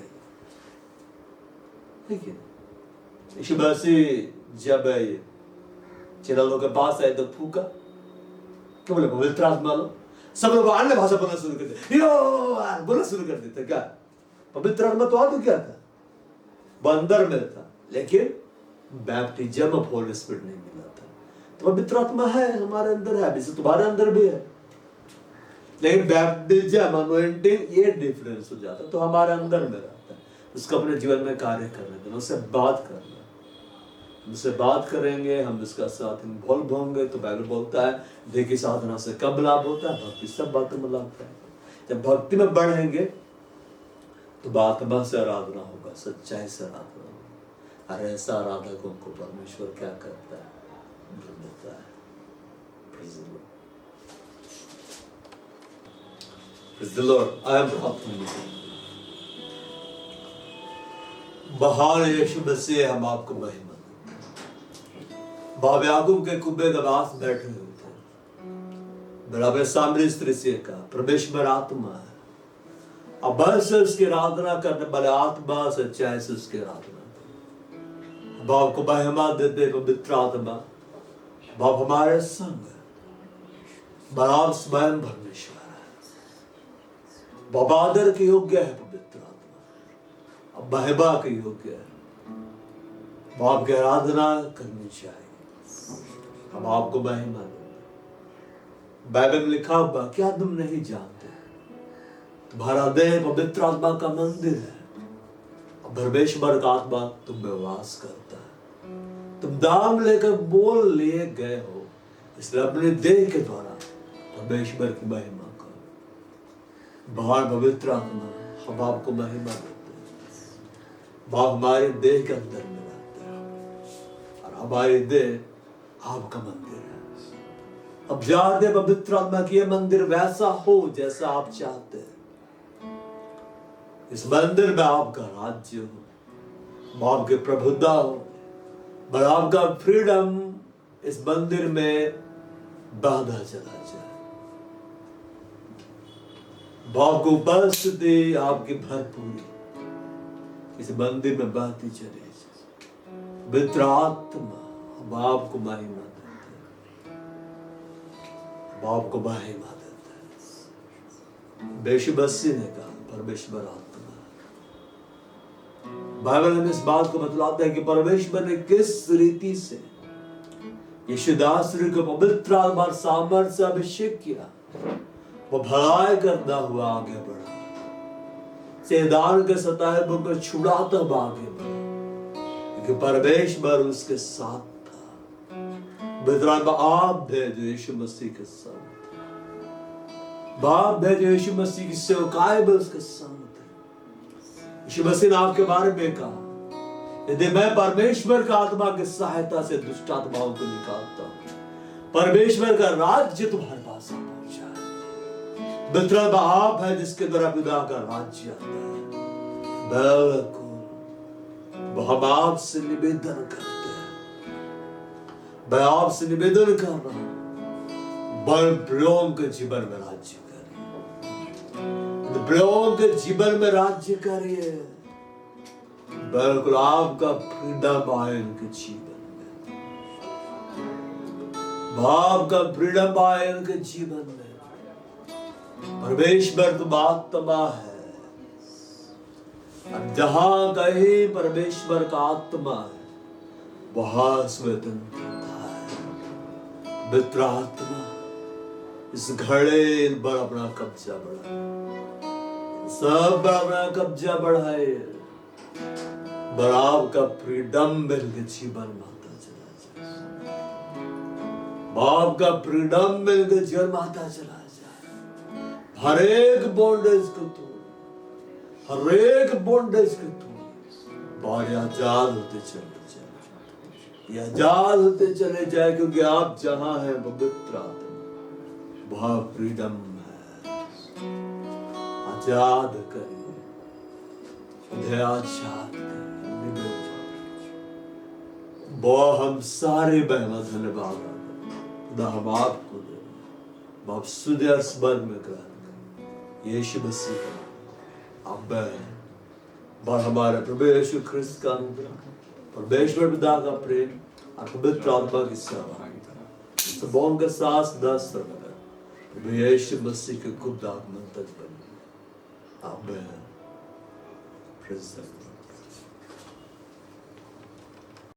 ठीक है। यीशु मसीह जब चेलों के पास आए तो फूका, क्या बोले? पवित्र आत्मा लो। सब लोग अन्य भाषा बोलना शुरू कर देते, बोलना शुरू कर देते। क्या पवित्र आत्मा तो आ क्या था? बंदर में था, लेकिन बैप्टिज्म ऑफ होली स्पिरिट नहीं मिला था। तो पवित्र आत्मा है हमारे अंदर है, अभी से तुम्हारे अंदर भी है, लेकिन बैप्टिज्म अनॉइंटिंग ये डिफरेंस हो जाता है। तो हमारे अंदर में रहता है, उसको अपने जीवन में कार्य करने देना, उससे बात करना। हमसे बात करेंगे, हम इसका साथ इन्वॉल्व होंगे। तो बाइबल बोलता है देखिए साधना से कब लाभ होता है? भक्ति सब बातों में लाभ है। जब भक्ति में बढ़ेंगे तो आत्मा से आराधना होगा, सच्चाई से आराधना होगा। और ऐसा आराधकों को परमेश्वर क्या करता है? देता है। Praise the Lord. I am महान यीशु मसीह, हम आपको महिमा बाब याकूब के कुब्बे के पास बैठे हुए थे। बराबर सामने स्त्री से कहा परमेश्वर आत्मा है, अब बल से उसकी आराधना करने वाले आत्मा सच्चाई से उसकी आराधना। बाप को महिमा देते पवित्र आत्मा, बाप हमारे संग बाप स्वयं परमेश्वर है। बाप आदर के योग्य है पवित्र आत्मा, अब महिमा के योग्य है। बाप की आराधना करनी चाहिए। हम आपको महिमा देंगे। बाइबल में लिखा हुआ क्या तुम नहीं जानते तुम्हारा देह पवित्र आत्मा का मंदिर है, परमेश्वर का आत्मा तुम में वास करता है। तुम दाम लेकर बोल लिए गए हो, इसलिए अपने देह के द्वारा परमेश्वर की महिमा करो। बाहर पवित्र आत्मा, हम आपको महिमा देते हैं। बाप हमारे देह के अंदर में रहता है और हमारे देह आपका मंदिर है। अब जानते पवित्र आत्मा की ये मंदिर वैसा हो जैसा आप चाहते हैं। इस मंदिर में आपका राज्य हो, आपके प्रभुता हो, पर आपका फ्रीडम इस मंदिर में बांधा चला जाए। बाप को उपस्थिति आपकी भरपूरी इस मंदिर में बहती चले। पवित्र आत्मा हम आपको महिमा देते हैं, हम आपको महिमा देते हैं। यीशु मसीह ने कहा परमेश्वर आत्मा। बाइबल हमें इस बात को बतलाता है कि परमेश्वर ने किस रीति से यीशु दास को पवित्र आत्मा सामर्थ्य से अभिषेक किया। वो भलाई करता हुआ आगे बढ़ा, सेदान के सताए को छुड़ाता हुआ आगे बढ़ा, क्योंकि परमेश्वर उसके साथ था। बेहतरीन आप भेजो यीशु मसीह के साथ, बाप भेजो यीशु मसीह की सेवकाई में उसके साथ है। यीशु मसीह ने आपके बारे में कहा, यदि मैं परमेश्वर का आत्मा की सहायता से दुष्ट आत्माओं को निकालता हूं, परमेश्वर का राज्य तुम्हारे पास आ पहुंचा है। बेहतरीन आप है जिसके द्वारा पिता का राज्य आता है। बिल्कुल हम आपसे निवेदन करते हैं, मैं आपसे निवेदन कर रहा हूं, बड़ों के जीवन में राज्य करिए, बड़ों के जीवन में राज्य करिए। बिल्कुल आपका फ्रीडम आए उनके जीवन में, आपका फ्रीडम आए उनके जीवन में। परमेश्वर तुम आत्मा है, जहां कहीं परमेश्वर का आत्मा है वहां स्वतंत्रता है। मित्र आत्मा इस घड़े पर अपना कब्जा बढ़ाए, सब अपना कब्जा बढ़ाए, बराबर का फ्रीडम मिल के जीवन माता चला जाए, बाप का फ्रीडम मिल के जीवन माता चला जाए। हर एक बॉन्डेज को तोड़, हर एक बॉन्डेज को तोड़, और आजाद होते चले जाए, आजाद होते चले जाए, क्योंकि आप जहां हैं पवित्र आत्मा वहां फ्रीडम है। आजाद करिए, उन्हें आजाद करिए। बहुत हम सारे बहना धन्यवाद खुदा हम आपको दे, बाप सुधर स्मरण में ग्रहण यीशु मसीह का अब हमारे प्रभु यीशु ख्रिस्त का अनुग्रह, परमेश्वर पिता का प्रेम और पवित्र आत्मा की सेवा सबों के साथ 10 प्रभु यीशु मसीह के खुद आगमन तक बनी। आमीन।